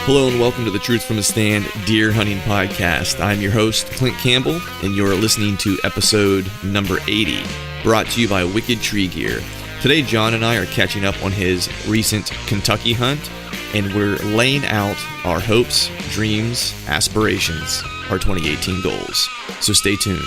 Hello and welcome to the Truth from the Stand Deer Hunting Podcast. I'm your host, Clint Campbell, and you're listening to episode number 80, brought to you by Wicked Tree Gear. Today, John and I are catching up on his recent Kentucky hunt, and we're laying out our hopes, dreams, aspirations, our 2018 goals. So stay tuned.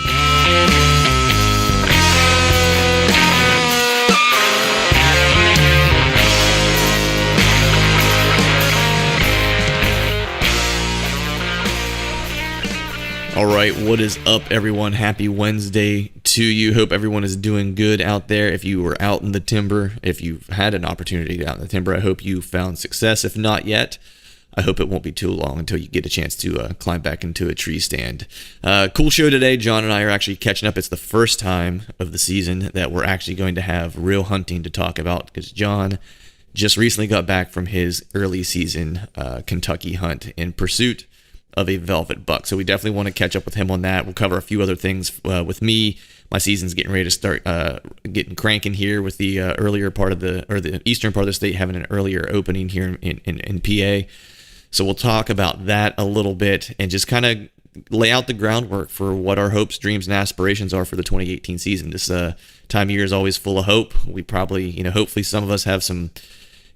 All right, what is up, everyone? Happy Wednesday to you. Hope everyone is doing good out there. If you were out in the timber, if you've had an opportunity to get out in the timber, I hope you found success. If not yet, I hope it won't be too long until you get a chance to climb back into a tree stand. Cool show today. John and I are actually catching up. It's the first time of the season that we're actually going to have real hunting to talk about because John just recently got back from his early season Kentucky hunt in pursuit of a velvet buck. So we definitely want to catch up with him on that. We'll cover a few other things with me. My season's getting ready to start getting cranking here with the earlier part of the eastern part of the state having an earlier opening here in PA. So we'll talk about that a little bit and just kind of lay out the groundwork for what our hopes, dreams, and aspirations are for the 2018 season. This time of year is always full of hope. We probably, hopefully some of us have some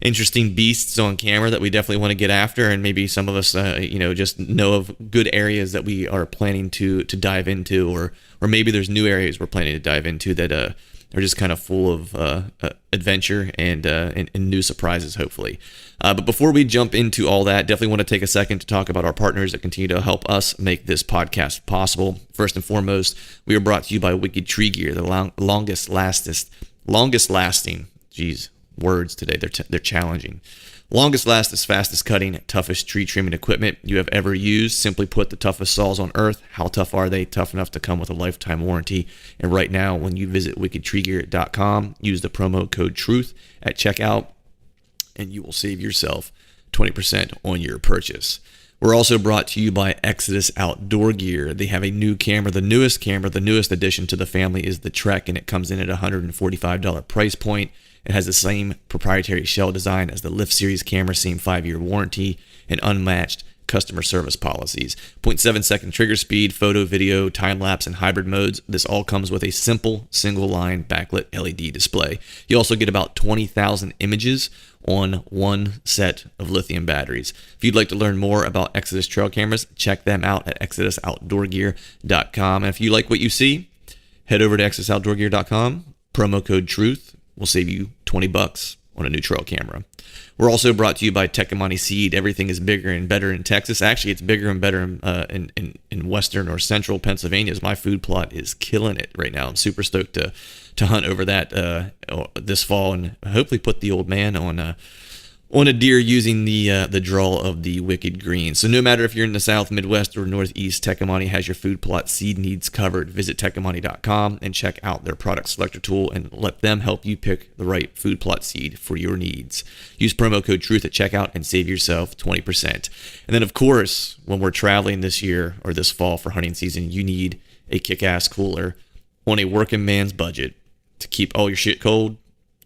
interesting beasts on camera that we definitely want to get after, and maybe some of us just know of good areas that we are planning to dive into, or maybe there's new areas we're planning to dive into that are just kind of full of adventure and new surprises, hopefully. But before we jump into all that, definitely want to take a second to talk about our partners that continue to help us make this podcast possible. First and foremost, we are brought to you by Wicked Tree Gear, the longest lasting, words today, they're challenging. Longest lasting, fastest cutting, toughest tree trimming equipment you have ever used. Simply put, the toughest saws on earth. How tough are they? Tough enough to come with a lifetime warranty. And right now, when you visit wickedtreegear.com, use the promo code TRUTH at checkout, and you will save yourself 20% on your purchase. We're also brought to you by Exodus Outdoor Gear. They have a new camera. The newest addition to the family is the Trek, and it comes in at a $145 price point. It has the same proprietary shell design as the Lift Series camera, same 5-year warranty, and unmatched customer service policies. 0.7 second trigger speed, photo, video, time-lapse, and hybrid modes. This all comes with a simple single-line backlit LED display. You also get about 20,000 images on one set of lithium batteries. If you'd like to learn more about Exodus trail cameras, check them out at ExodusOutdoorGear.com. And if you like what you see, head over to ExodusOutdoorGear.com, promo code TRUTH. Will save you $20 on a new trail camera. We're also brought to you by Tecomate Seed. Everything is bigger and better in Texas. Actually, it's bigger and better in western or central Pennsylvania. As my food plot is killing it right now. I'm super stoked to hunt over that this fall and hopefully put the old man on a deer using the draw of the Wicked Green. So no matter if you're in the South, Midwest, or Northeast, Tecomate has your food plot seed needs covered. Visit Tecomate.com and check out their product selector tool and let them help you pick the right food plot seed for your needs. Use promo code TRUTH at checkout and save yourself 20%. And then, of course, when we're traveling this year or this fall for hunting season, you need a kick-ass cooler on a working man's budget to keep all your shit cold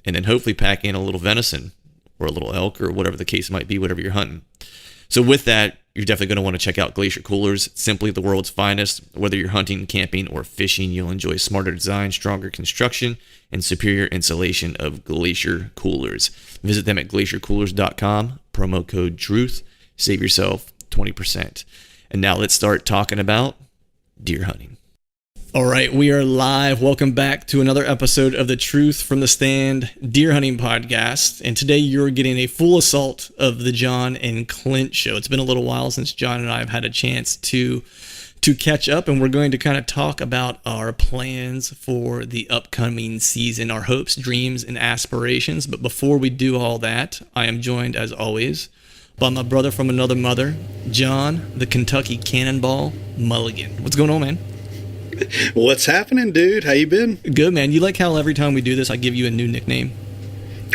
and then hopefully pack in a little venison or a little elk, or whatever the case might be, whatever you're hunting. So with that, you're definitely going to want to check out Glacier Coolers, simply the world's finest. Whether you're hunting, camping, or fishing, you'll enjoy smarter design, stronger construction, and superior insulation of Glacier Coolers. Visit them at glaciercoolers.com, promo code TRUTH, save yourself 20%. And now let's start talking about deer hunting. All right, we are live. Welcome back to another episode of the Truth from the Stand Deer Hunting Podcast. And today you're getting a full assault of the John and Clint show. It's been a little while since John and I have had a chance to catch up, and we're going to kind of talk about our plans for the upcoming season, our hopes, dreams, and aspirations. But before we do all that, I am joined, as always, by my brother from another mother, John, the Kentucky Cannonball Mulligan. What's going on, man? What's happening, dude? How you been? Good, man. You like how every time we do this, I give you a new nickname?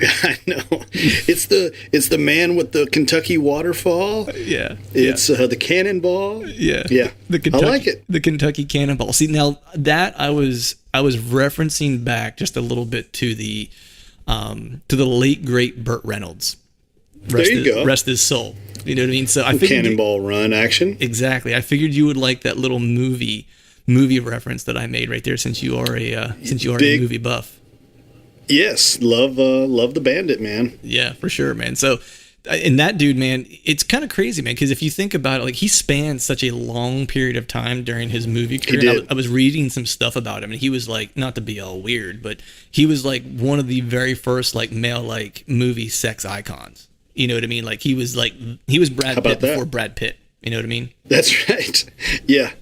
I know. It's the man with the Kentucky waterfall. Yeah. It's the cannonball. Yeah. Yeah. I like it. The Kentucky Cannonball. See, now that I was referencing back just a little bit to the late great Burt Reynolds. There you go. Rest his soul. You know what I mean? So I figured Cannonball Run action. Exactly. I figured you would like that little movie reference that I made right there, since you are a movie buff. Yes, love the Bandit, man. Yeah, for sure, man. So, and that dude, man, it's kind of crazy, man, because if you think about it, like, he spanned such a long period of time during his movie career. He did. I was reading some stuff about him, and he was like, not to be all weird, but he was like one of the very first like male like movie sex icons. You know what I mean? Like, he was Brad Pitt before Brad Pitt. You know what I mean? That's right. Yeah.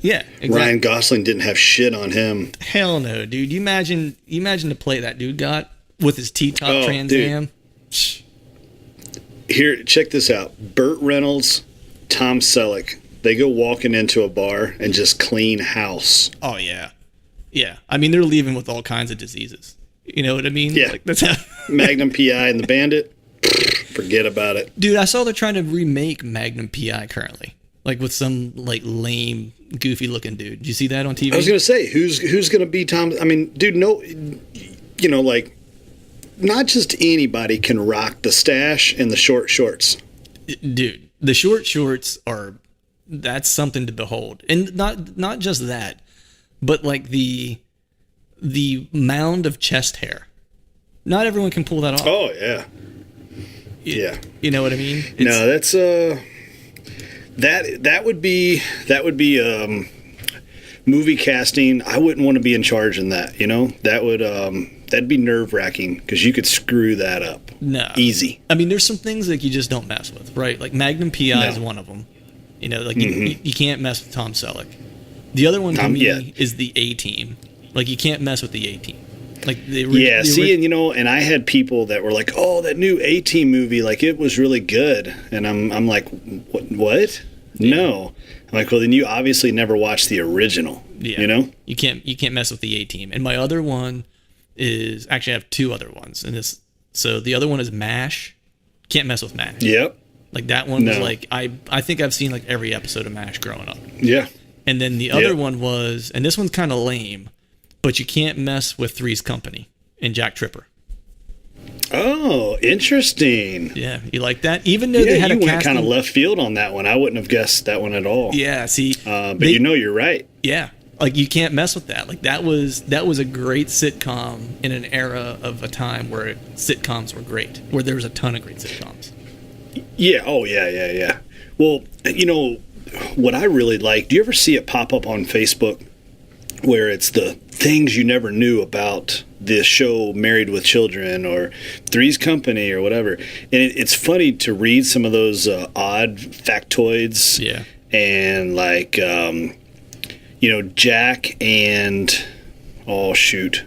Yeah, exactly. Ryan Gosling didn't have shit on him. Hell no, dude. You imagine the play that dude got with his T-top Trans Am. Here, check this out. Burt Reynolds, Tom Selleck. They go walking into a bar and just clean house. Oh yeah, yeah. I mean, they're leaving with all kinds of diseases. You know what I mean? Yeah. Like, that's how. Magnum PI and the Bandit. Forget about it, dude. I saw they're trying to remake Magnum PI currently, like with some like lame, goofy looking dude. Did you see that on TV? I was gonna say, who's gonna be Tom? I mean, dude, no, you know, like, not just anybody can rock the stash and the short shorts. Dude, the short shorts that's something to behold, and not just that, but like the mound of chest hair. Not everyone can pull that off. Oh yeah. Yeah. You know what I mean? No, that's that would be movie casting. I wouldn't want to be in charge in that, you know? That would that'd be nerve-wracking because you could screw that up. No. Easy. I mean, there's some things like you just don't mess with, right? Like Magnum PI is one of them. You know, like you can't mess with Tom Selleck. The other one to me is the A-Team. Like, you can't mess with the A-Team. Like and you know, and I had people that were like, "Oh, that new A-Team movie, like, it was really good," and I'm like, "What? Yeah. No." I'm like, "Well, then you obviously never watched the original." Yeah. You know, you can't mess with the A-Team. And my other one is actually, I have two other ones, and so the other one is MASH. Can't mess with MASH. Yep. Like, that one was like, I think I've seen like every episode of MASH growing up. Yeah. And then the other one was, and this one's kind of lame, but you can't mess with Three's Company and Jack Tripper. Oh, interesting. Yeah, you like that? Even though they had a casting, you went kind of left field on that one. I wouldn't have guessed that one at all. Yeah, see, but you know, you're right. Yeah, like, you can't mess with that. Like, that was a great sitcom in an era of a time where sitcoms were great, where there was a ton of great sitcoms. Yeah. Oh, yeah. Well, you know what I really like? Do you ever see it pop up on Facebook, where it's the things you never knew about this show, Married with Children, or Three's Company, or whatever? And it's funny to read some of those odd factoids. Yeah. And like, you know, Jack and, oh shoot,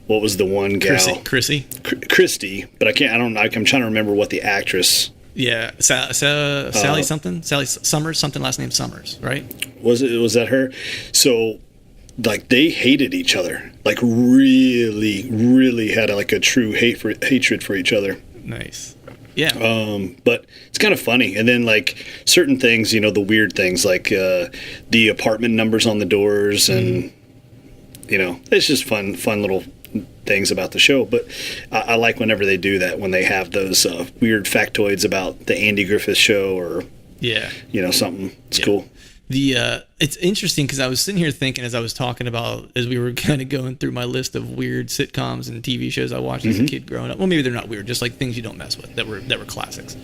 what was the one gal? Christy. But I'm trying to remember what the actress. Yeah, Sally something, Sally Summers, something, last name Summers, right? Was that her? So, like, they hated each other, like, really, really had like a true hatred for each other. Nice. Yeah. But it's kind of funny. And then, like, certain things, you know, the weird things, like the apartment numbers on the doors, and you know, it's just fun little things about the show. But I like whenever they do that, when they have those weird factoids about the Andy Griffith Show, or you know, something. It's cool. It's interesting because I was sitting here thinking, as I was talking about, as we were kind of going through my list of weird sitcoms and TV shows I watched as a kid growing up. Well, maybe they're not weird, just like things you don't mess with that were classics.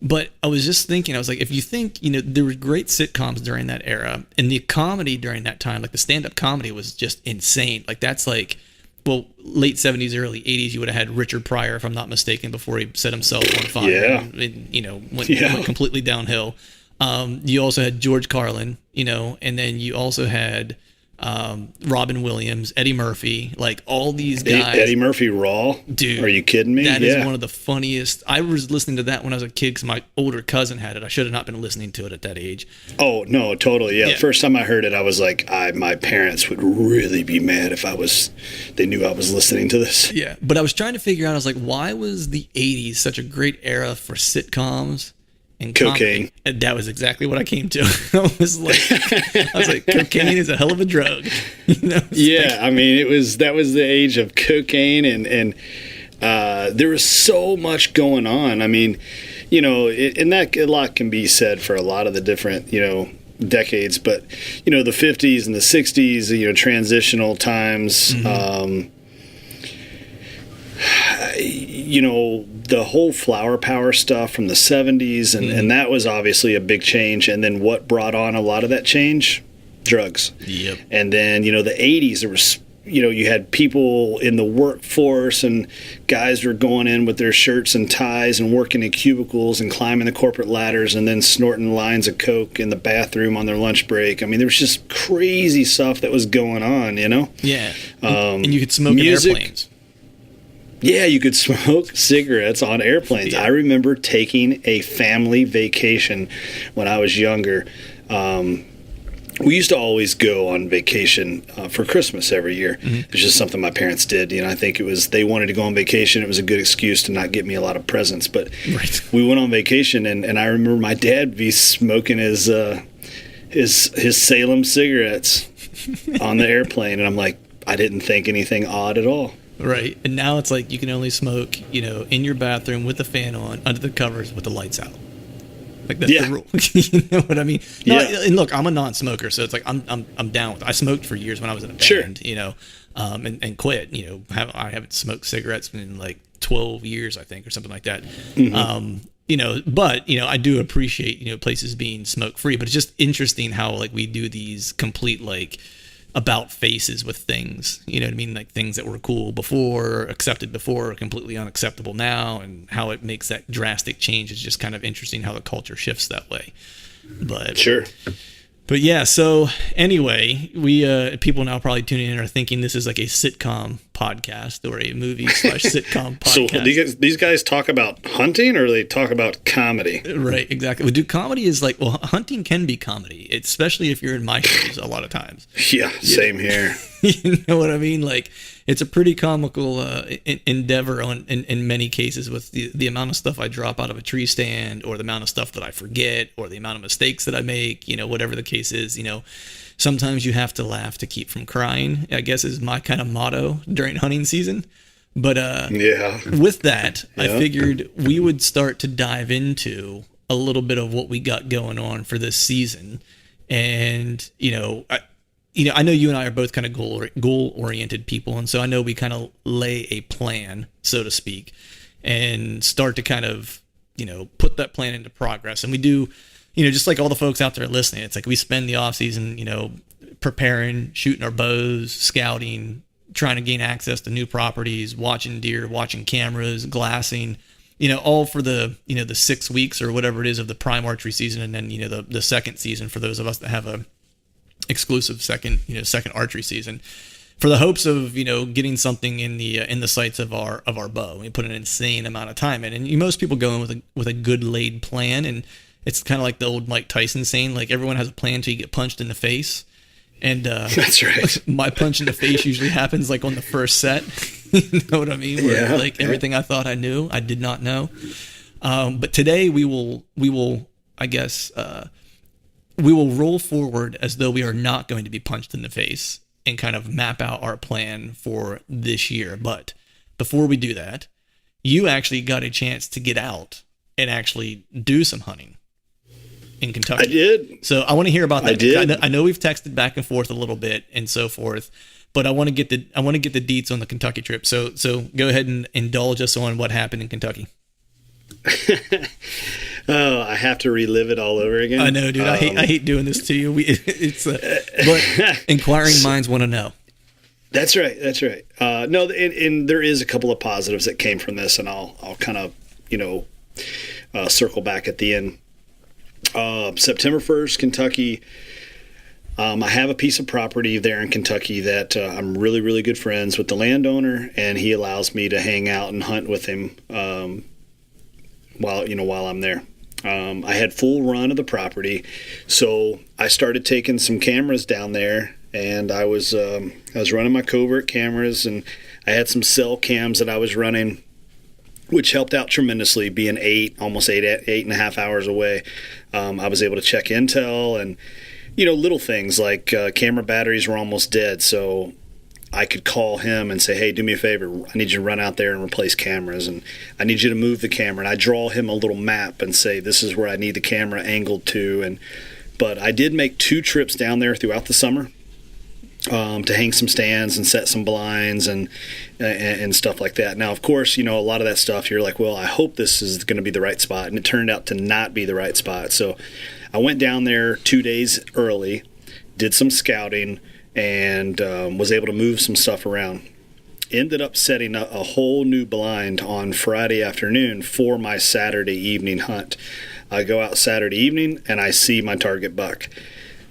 But I was just thinking, I was like, if you think, you know, there were great sitcoms during that era, and the comedy during that time, like the stand-up comedy was just insane. Like, that's like, well, late 70s, early 80s, you would have had Richard Pryor, if I'm not mistaken, before he set himself on fire. And, you know, went completely downhill. You also had George Carlin, you know, and then you also had Robin Williams, Eddie Murphy, like all these guys. Eddie Murphy Raw? Dude. Are you kidding me? That is one of the funniest. I was listening to that when I was a kid because my older cousin had it. I should have not been listening to it at that age. Oh, no, totally. Yeah. The first time I heard it, I was like, my parents would really be mad if they knew I was listening to this. Yeah. But I was trying to figure out, I was like, why was the 80s such a great era for sitcoms? And cocaine. And that was exactly what I came to. I was like, cocaine is a hell of a drug. You know? I mean, that was the age of cocaine, and there was so much going on. I mean, and that a lot can be said for a lot of the different, decades, but, the 50s and the 60s, transitional times, the whole flower power stuff from the 70s, and that was obviously a big change. And then what brought on a lot of that change? Drugs. Yep. And then, the 80s, there was, you had people in the workforce, and guys were going in with their shirts and ties and working in cubicles and climbing the corporate ladders and then snorting lines of coke in the bathroom on their lunch break. I mean, there was just crazy stuff that was going on, Yeah. And you could smoke music, in airplanes. Yeah, you could smoke cigarettes on airplanes. Yeah. I remember taking a family vacation when I was younger. We used to always go on vacation for Christmas every year. It's just something my parents did. I think it was they wanted to go on vacation. It was a good excuse to not get me a lot of presents. But we went on vacation, and I remember my dad be smoking his Salem cigarettes on the airplane, and I'm like, I didn't think anything odd at all. Right. And now it's like you can only smoke, in your bathroom with the fan on, under the covers with the lights out. Like that's the rule. You know what I mean? No, and look, I'm a non-smoker, so it's like I'm down with it. I smoked for years when I was in a band, and quit. I haven't smoked cigarettes in like 12 years, I think, or something like that. But I do appreciate places being smoke free. But it's just interesting how like we do these complete like about faces with things, you know what I mean? Like things that were cool before, accepted before, are completely unacceptable now, and how it makes that drastic change is just kind of interesting how the culture shifts that way. But sure. But yeah, so anyway, we people now probably tuning in are thinking this is like a sitcom podcast or a movie / sitcom podcast. So these guys talk about hunting, or they talk about comedy? Right, exactly. Well, comedy is like, hunting can be comedy, especially if you're in my shoes a lot of times. Yeah, same here. You know what I mean? Like, it's a pretty comical endeavor in many cases with the amount of stuff I drop out of a tree stand, or the amount of stuff that I forget, or the amount of mistakes that I make, whatever the case is. Sometimes you have to laugh to keep from crying, I guess, is my kind of motto during hunting season. But with that, I figured we would start to dive into a little bit of what we got going on for this season. And, I know you and I are both kind of goal-oriented people, and so I know we kind of lay a plan, so to speak, and start to kind of, put that plan into progress. And we do, just like all the folks out there listening, it's like we spend the off-season, preparing, shooting our bows, scouting, trying to gain access to new properties, watching deer, watching cameras, glassing, all for the, the 6 weeks or whatever it is of the prime archery season, and then, the second season for those of us that have a exclusive second archery season, for the hopes of getting something in the sights of our bow. We put an insane amount of time in, and most people go in with a good laid plan, and it's kind of like the old Mike Tyson saying, like, everyone has a plan until you get punched in the face. And that's right. My punch in the face usually happens like on the first set. You know what I mean? Where, everything I thought I knew, I did not know. But today we will I guess we will roll forward as though we are not going to be punched in the face, and kind of map out our plan for this year. But before we do that, you actually got a chance to get out and actually do some hunting in Kentucky. I did. So I want to hear about that. I did. I know we've texted back and forth a little bit and so forth, but I want to get the deets on the Kentucky trip. So go ahead and indulge us on what happened in Kentucky. Oh, I have to relive it all over again. I know, dude. I hate doing this to you. But inquiring minds want to know. That's right. No, and there is a couple of positives that came from this, and I'll kind of circle back at the end. September 1st, Kentucky. I have a piece of property there in Kentucky that I'm really, really good friends with the landowner, and he allows me to hang out and hunt with him while I'm there. I had full run of the property, so I started taking some cameras down there, and I was running my covert cameras, and I had some cell cams that I was running, which helped out tremendously. Being almost eight and a half hours away, I was able to check intel and little things like camera batteries were almost dead, so I could call him and say, hey, do me a favor. I need you to run out there and replace cameras, and I need you to move the camera. And I draw him a little map and say, this is where I need the camera angled to. But I did make 2 trips down there throughout the summer to hang some stands and set some blinds and stuff like that. Now, of course, a lot of that stuff, you're like, well, I hope this is going to be the right spot. And it turned out to not be the right spot. So I went down there 2 days early, did some scouting, and was able to move some stuff around. Ended up setting a whole new blind on Friday afternoon for my Saturday evening hunt. I go out Saturday evening and I see my target buck.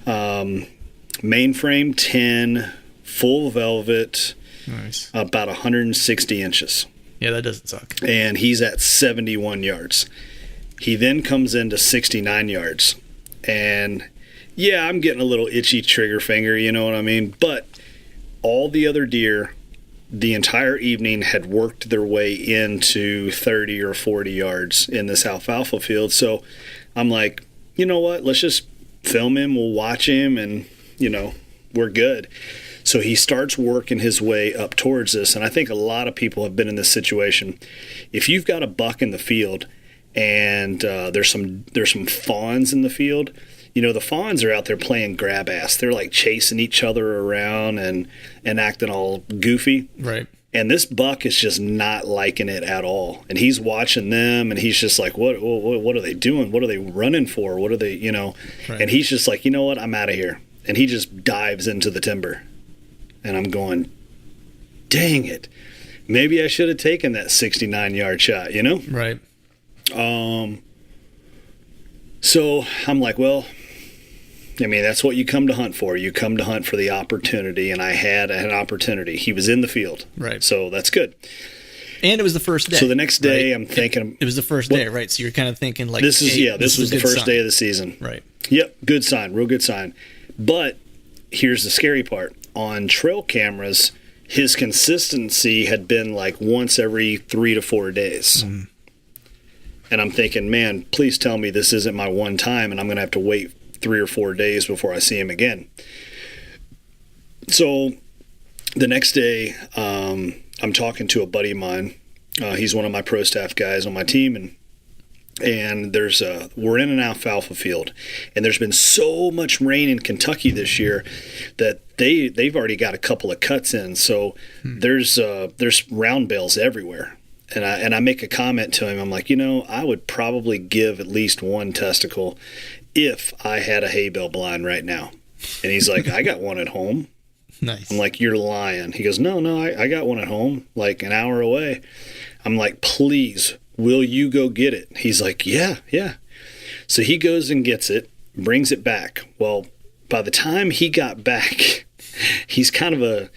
Mainframe 10, full velvet, Nice. about 160 inches. Yeah, that doesn't suck. And he's at 71 yards. He then comes into 69 yards. And yeah, I'm getting a little itchy trigger finger, you know what I mean? But all the other deer the entire evening had worked their way into 30 or 40 yards in this alfalfa field. So I'm like, you know what? Let's just film him. We'll watch him and, we're good. So he starts working his way up towards this. And I think a lot of people have been in this situation. If you've got a buck in the field and there's some fawns in the field, the fawns are out there playing grab ass. They're like chasing each other around and acting all goofy. Right. And this buck is just not liking it at all. And he's watching them and he's just like, what are they doing? What are they running for? What are they, Right. And he's just like, you know what? I'm out of here. And he just dives into the timber. And I'm going, dang it. Maybe I should have taken that 69-yard shot, Right. So I'm like, well, that's what you come to hunt for. You come to hunt for the opportunity, and I had an opportunity. He was in the field. Right. So that's good. And it was the first day. So the next day, right? I'm thinking... It was the first day, right? So you're kind of thinking like... This was the a good first sign. day of the season. Right. Yep, good sign, real good sign. But here's the scary part. On trail cameras, his consistency had been like once every 3 to 4 days. Mm. And I'm thinking, man, please tell me this isn't my one time and I'm going to have to wait 3 or 4 days before I see him again. So the next day, I'm talking to a buddy of mine. He's one of my pro staff guys on my team, and we're in an alfalfa field, and there's been so much rain in Kentucky this year that they've already got a couple of cuts in. So there's round bales everywhere. And I make a comment to him. I'm like, I would probably give at least one testicle if I had a hay bale blind right now. And he's like, I got one at home. Nice. I'm like, you're lying. He goes, no, I got one at home, like an hour away. I'm like, please, will you go get it? He's like, yeah. So he goes and gets it, brings it back. Well, by the time he got back, he's kind of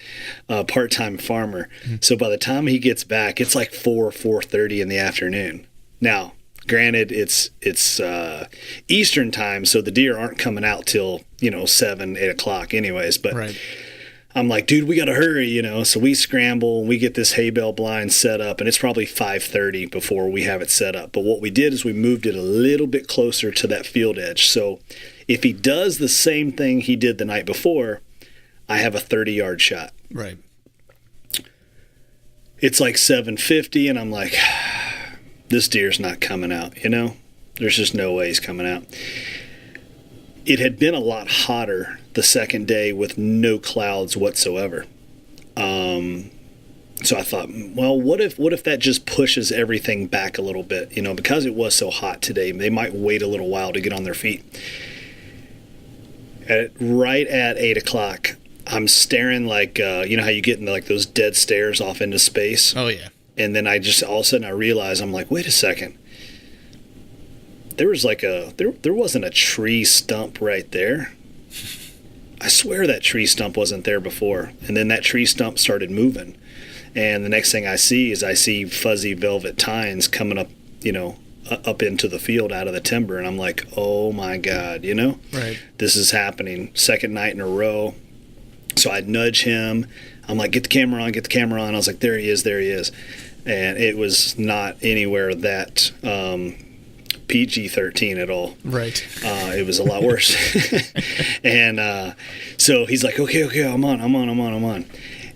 a part-time farmer. So by the time he gets back, it's like 4:30 in the afternoon. Now, granted, it's Eastern time, so the deer aren't coming out till 7, 8 o'clock anyways. But right. I'm like, dude, we got to hurry, So we scramble and we get this hay bale blind set up, and it's probably 5:30 before we have it set up. But what we did is we moved it a little bit closer to that field edge. So if he does the same thing he did the night before, I have a 30-yard shot. Right. It's like 7:50, and I'm like, this deer's not coming out, There's just no way he's coming out. It had been a lot hotter the second day with no clouds whatsoever. So I thought, well, what if that just pushes everything back a little bit? Because it was so hot today, they might wait a little while to get on their feet. Right at 8 o'clock, I'm staring like, how you get in like those dead stares off into space? Oh, yeah. And then I just, all of a sudden I realize, I'm like, wait a second. There was like there wasn't a tree stump right there. I swear that tree stump wasn't there before. And then that tree stump started moving. And the next thing I see fuzzy velvet tines coming up, up into the field out of the timber. And I'm like, oh my God, Right. This is happening. Second night in a row. So I'd nudge him. I'm like, get the camera on. I was like, there he is. And it was not anywhere that PG-13 at all. Right. It was a lot worse. And so he's like, okay, I'm on.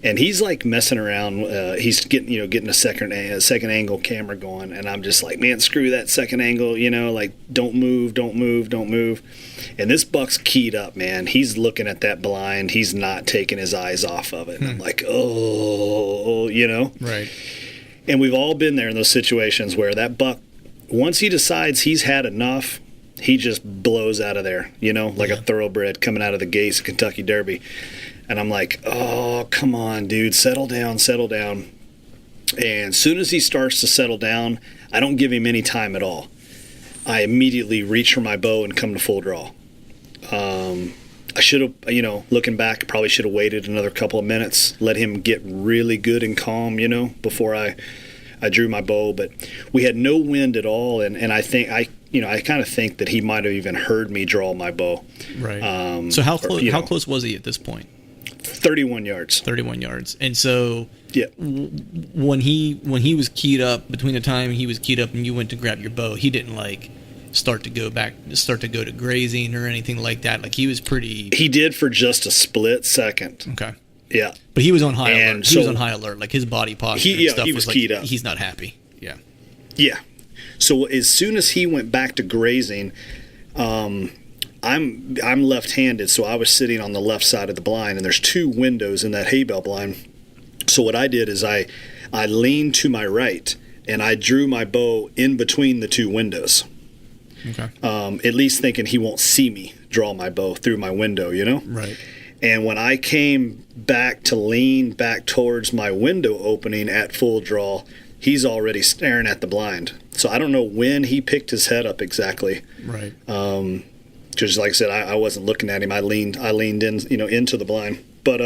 and he's like messing around. He's getting a second angle camera going, and I'm just like, man, screw that second angle, like don't move. And this buck's keyed up, man. He's looking at that blind. He's not taking his eyes off of it. And I'm like, oh, Right. And we've all been there in those situations where that buck, once he decides he's had enough, he just blows out of there, like a thoroughbred coming out of the gates of Kentucky Derby. And I'm like, oh, come on, dude, settle down. And as soon as he starts to settle down, I don't give him any time at all. I immediately reach for my bow and come to full draw. I should have, looking back, probably should have waited another couple of minutes, let him get really good and calm, before I drew my bow. But we had no wind at all, and I think I kind of think that he might have even heard me draw my bow. Right. So how close was he at this point? 31 yards. 31 yards. And so yeah, when he was keyed up, between the time he was keyed up and you went to grab your bow, he didn't start to go to grazing or anything like that. Like he was pretty. He did for just a split second. Okay. Yeah. But he was on high alert. He was on high alert. Like his body posture and stuff he was like, keyed up. He's not happy. Yeah. Yeah. So as soon as he went back to grazing, I'm left-handed, so I was sitting on the left side of the blind, and there's two windows in that hay bale blind. So what I did is I leaned to my right, and I drew my bow in between the two windows. Okay. At least thinking he won't see me draw my bow through my window, Right. And when I came back to lean back towards my window opening at full draw, he's already staring at the blind. So I don't know when he picked his head up exactly. Right. Because like I said, I wasn't looking at him. I leaned in, into the blind. But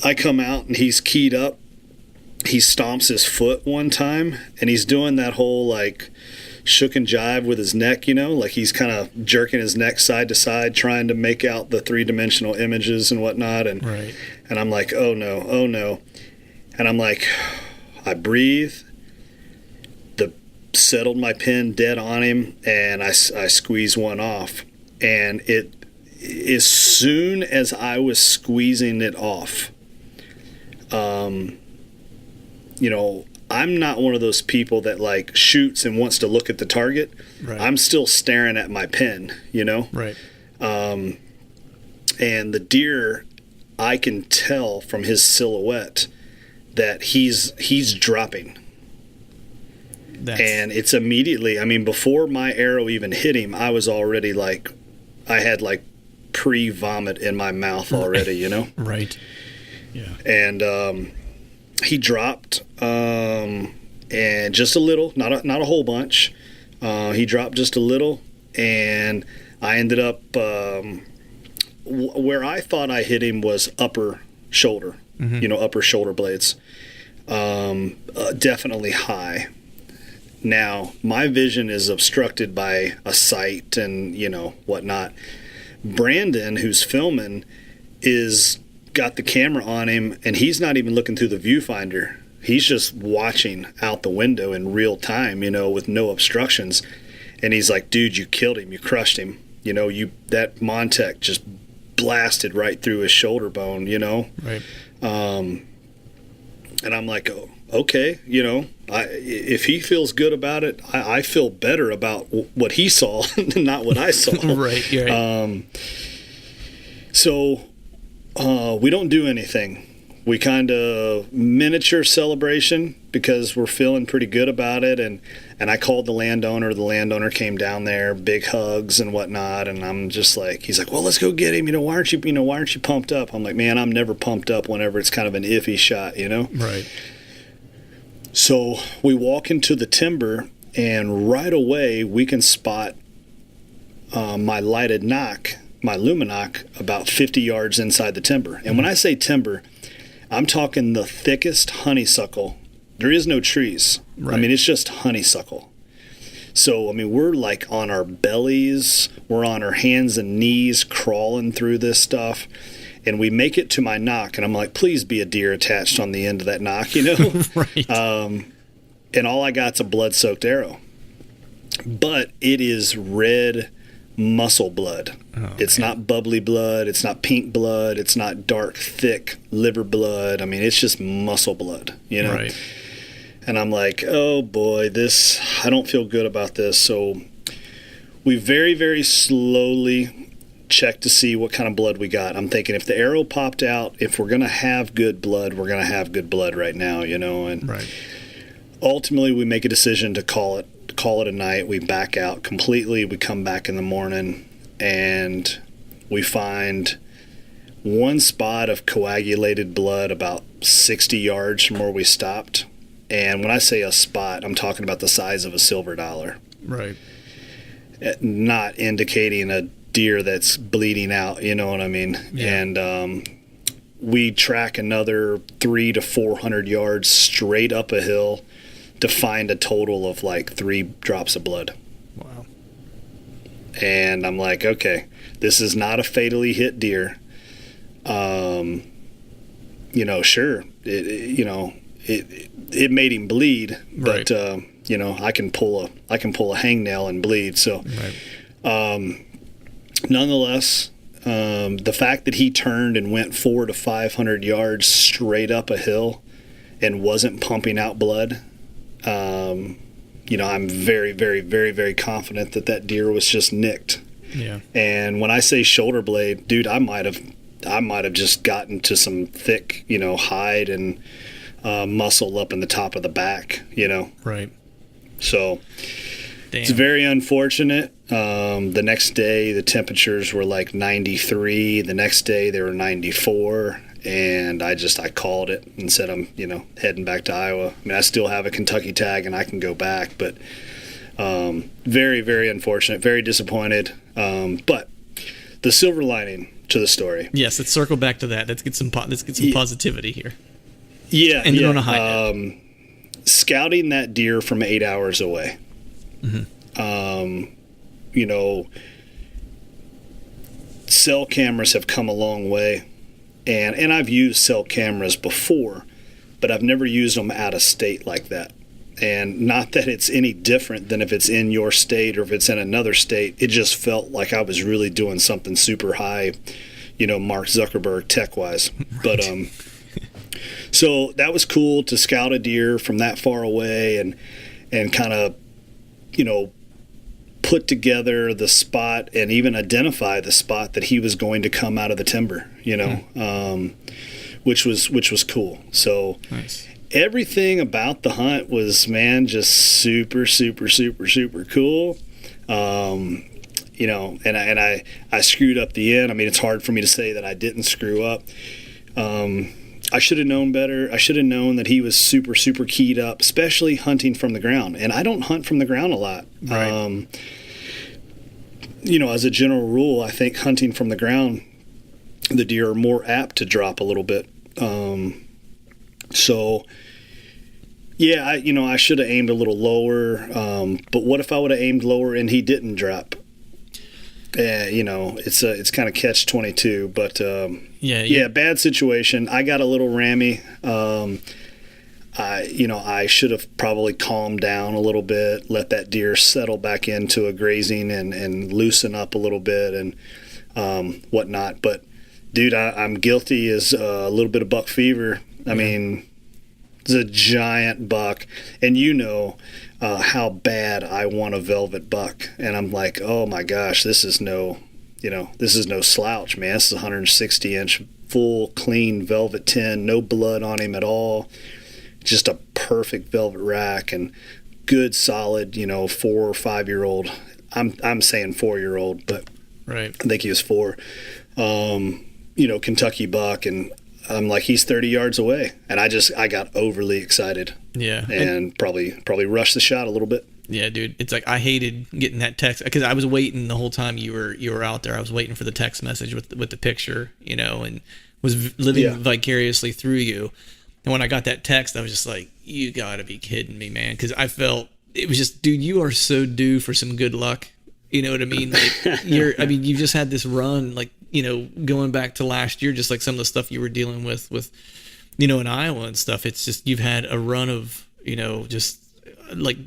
I come out and he's keyed up. He stomps his foot one time, and he's doing that whole like shook and jive with his neck, like he's kind of jerking his neck side to side, trying to make out the three-dimensional images and whatnot. And right. And I'm like, oh no. And I'm like, I breathe. Settled my pin dead on him, and I squeezed one off. And as soon as I was squeezing it off, I'm not one of those people that like shoots and wants to look at the target. Right. I'm still staring at my pin, Right. And the deer, I can tell from his silhouette that he's dropping. And it's immediately, before my arrow even hit him, I was already I had pre-vomit in my mouth already, Right. Yeah. And he dropped, and just a little, not a whole bunch. He dropped just a little, and I ended up, where I thought I hit him was upper shoulder, upper shoulder blades. Definitely high. Now, my vision is obstructed by a sight and, whatnot. Brandon, who's filming, is got the camera on him, and he's not even looking through the viewfinder. He's just watching out the window in real time, with no obstructions. And he's like, dude, you killed him. You crushed him. That Montec just blasted right through his shoulder bone, Right. And I'm like, oh, okay, if he feels good about it, I feel better about what he saw than not what I saw. Right. You're right. So we don't do anything. We kind of miniature celebration because we're feeling pretty good about it. And I called the landowner. The landowner came down there, big hugs and whatnot. And I'm just like, he's like, well, let's go get him. Why aren't you pumped up? I'm like, man, I'm never pumped up whenever it's kind of an iffy shot, Right. So we walk into the timber, and right away we can spot my lighted knock, my Lumenok, about 50 yards inside the timber. And when I say timber, I'm talking the thickest honeysuckle. There is no trees. Right. It's just honeysuckle. So, we're on our bellies, we're on our hands and knees crawling through this stuff. And we make it to my knock, and I'm like, please be a deer attached on the end of that knock, Right. And all I got's a blood-soaked arrow. But it is red muscle blood. It's not bubbly blood. It's not pink blood. It's not dark, thick liver blood. I mean, it's just muscle blood, you know? Right. And I'm like, oh boy, I don't feel good about this. So we very, very slowly checked to see what kind of blood we got. I'm thinking if the arrow popped out, if we're going to have good blood, we're going to have good blood right now, you know? And Right. ultimately we make a decision to call it a night. We back out completely. We come back in the morning and we find one spot of coagulated blood about 60 yards from where we stopped. And when I say a spot, I'm talking about the size of a silver dollar, Right. not indicating a deer that's bleeding out, you know what I mean? Yeah. And we track another 300 to 400 yards straight up a hill to find a total of like 3 drops of blood. Wow. And I'm like, okay, this is not a fatally hit deer. You know, sure, it made him bleed, but Right. you know, I can pull a hangnail and bleed. So, Right. nonetheless, the fact that he turned and went 400 to 500 yards straight up a hill and wasn't pumping out blood, you know, I'm very, very, very, very confident that deer was just nicked. Yeah. And when I say shoulder blade, dude, I might have just gotten to some thick, you know, hide and muscle up in the top of the back, you know. Right. So Damn. it's very unfortunate. The next day the temperatures were like 93. The next day they were 94. And I called it and said I'm, you know, heading back to Iowa. I mean, I still have a Kentucky tag and I can go back, but very, very unfortunate, very disappointed. But the silver lining to the story. Yes, let's circle back to that. Let's get some positivity here. Yeah, And on a high note. Scouting that deer from 8 hours away. You know, cell cameras have come a long way. And I've used cell cameras before, but I've never used them out of state like that. And not that it's any different than if it's in your state or if it's in another state. It just felt like I was really doing something super high, you know, Mark Zuckerberg tech-wise. But so that was cool to scout a deer from that far away and kind of, you know, put together the spot and even identify the spot that he was going to come out of the timber, you know, which was cool. So Nice. everything about the hunt was, man, just super, super, super, super cool. You know, and I screwed up the end. I mean, it's hard for me to say that I didn't screw up. I should have known better. I should have known that he was super, super keyed up, especially hunting from the ground. And I don't hunt from the ground a lot. Right. You know, as a general rule, I think hunting from the ground, the deer are more apt to drop a little bit. So, yeah, I should have aimed a little lower. But what if I would have aimed lower and he didn't drop? You know, it's kind of catch-22. But yeah, bad situation. I got a little rammy. I should have probably calmed down a little bit, let that deer settle back into a grazing and loosen up a little bit and whatnot. But, dude, I'm guilty as a little bit of buck fever. I mean, it's a giant buck. And you know how bad I want a velvet buck. And I'm like, oh, my gosh, this is no slouch, man. This is a 160-inch full, clean velvet tin, no blood on him at all. Just a perfect velvet rack and good, solid, 4 or 5 year old. I'm saying 4-year-old, but Right. I think he was 4. Kentucky buck, and I'm like, he's 30 yards away, and I got overly excited. Yeah. And probably rushed the shot a little bit. Yeah, dude. It's like I hated getting that text because I was waiting the whole time you were out there. I was waiting for the text message with the picture, and was living vicariously through you. And when I got that text, I was just like, you gotta be kidding me, man. Because I felt it was just, dude, you are so due for some good luck. You know what I mean? Like you just had this run, like, going back to last year, just like some of the stuff you were dealing with, in Iowa and stuff. It's just, you've had a run of, just like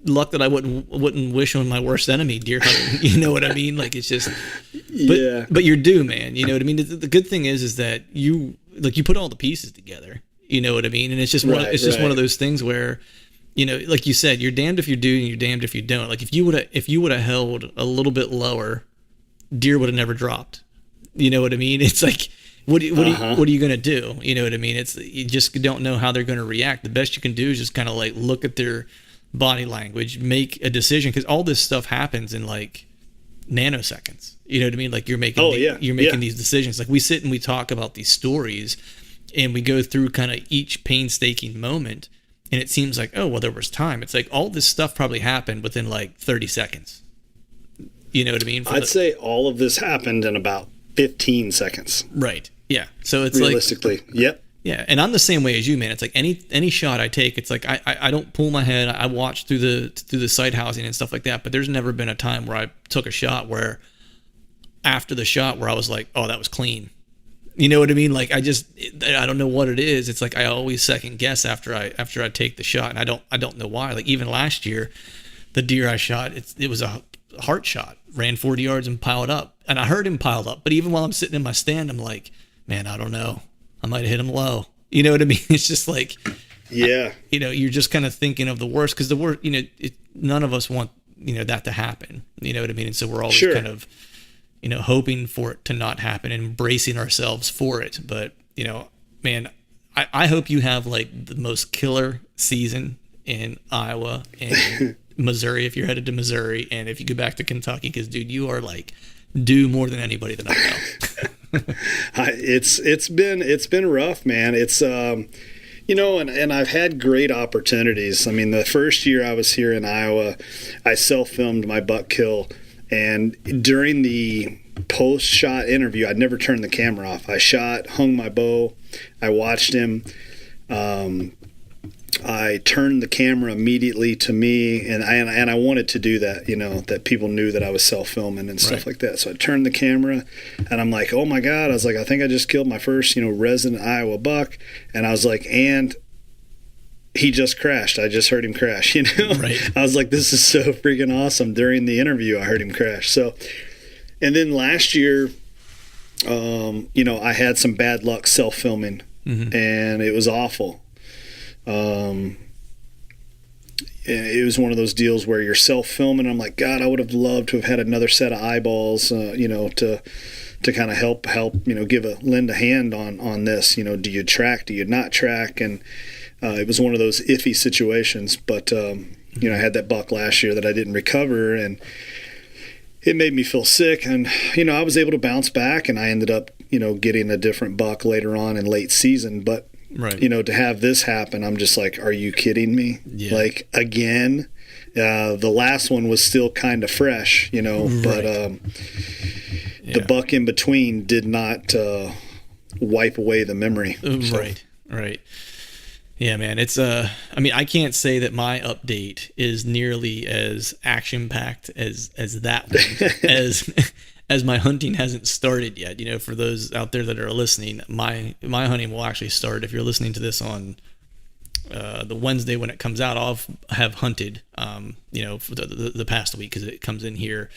luck that I wouldn't wish on my worst enemy, deer hunting. You know what I mean? Like, it's just, but you're due, man. You know what I mean? The good thing is that you put all the pieces together. You know what I mean? And it's just one of those things where, you know, like you said, you're damned if you do and you're damned if you don't. Like, if you would have held a little bit lower, deer would have never dropped. You know what I mean? It's like, what are you going to do? You know what I mean? It's, you just don't know how they're going to react. The best you can do is just kind of like look at their body language, make a decision, because all this stuff happens in like nanoseconds. You know what I mean? Like, you're making these decisions. Like, we sit and we talk about these stories and we go through kind of each painstaking moment, and it seems like, oh, well, there was time. It's like all this stuff probably happened within like 30 seconds. You know what I mean? I'd say all of this happened in about 15 seconds. Right. Yeah. So it's realistically, yep. Yeah, and I'm the same way as you, man. It's like any shot I take, it's like I don't pull my head. I watch through the sight housing and stuff like that. But there's never been a time where I took a shot where after the shot where I was like, oh, that was clean. You know what I mean? Like, I don't know what it is. It's like I always second guess after I take the shot, and I don't know why. Like, even last year, the deer I shot, it was a heart shot, ran 40 yards and piled up, and I heard him piled up. But even while I'm sitting in my stand, I'm like, man, I don't know. I might have hit him low. You know what I mean? It's just like, yeah. You know, you're just kind of thinking of the worst, because the worst, you know, none of us want, you know, that to happen. You know what I mean? And so we're always kind of, you know, hoping for it to not happen and bracing ourselves for it. But, you know, man, I hope you have like the most killer season in Iowa and Missouri if you're headed to Missouri, and if you go back to Kentucky, because, dude, you are like due more than anybody that I know. It's been rough, man. It's you know, and I've had great opportunities. I mean, the first year I was here in Iowa, I self-filmed my buck kill, and during the post-shot interview, I'd never turned the camera off. I shot, hung my bow, I watched him. I turned the camera immediately to me, and I wanted to do that, you know, that people knew that I was self-filming and stuff like that. So I turned the camera, and I'm like, oh my God. I was like, I think I just killed my first, you know, resident Iowa buck. And I was like, and he just crashed. I just heard him crash, you know? Right. I was like, this is so freaking awesome. During the interview, I heard him crash. So, and then last year, you know, I had some bad luck self-filming, and it was awful. It was one of those deals where you're self-filming. I'm like, God, I would have loved to have had another set of eyeballs, you know, to kind of help, you know, lend a hand on this. You know, do you track? Do you not track? And it was one of those iffy situations. But you know, I had that buck last year that I didn't recover, and it made me feel sick. And you know, I was able to bounce back, and I ended up, you know, getting a different buck later on in late season. But you know, to have this happen, I'm just like, are you kidding me? Yeah. Like, again, the last one was still kind of fresh, you know, but the buck in between did not wipe away the memory. So. Right. Yeah, man. It's I mean, I can't say that my update is nearly as action packed as that one, as my hunting hasn't started yet. You know, for those out there that are listening, my hunting will actually start. If you're listening to this on the Wednesday when it comes out, I'll have hunted, you know, for the past week, because it comes in here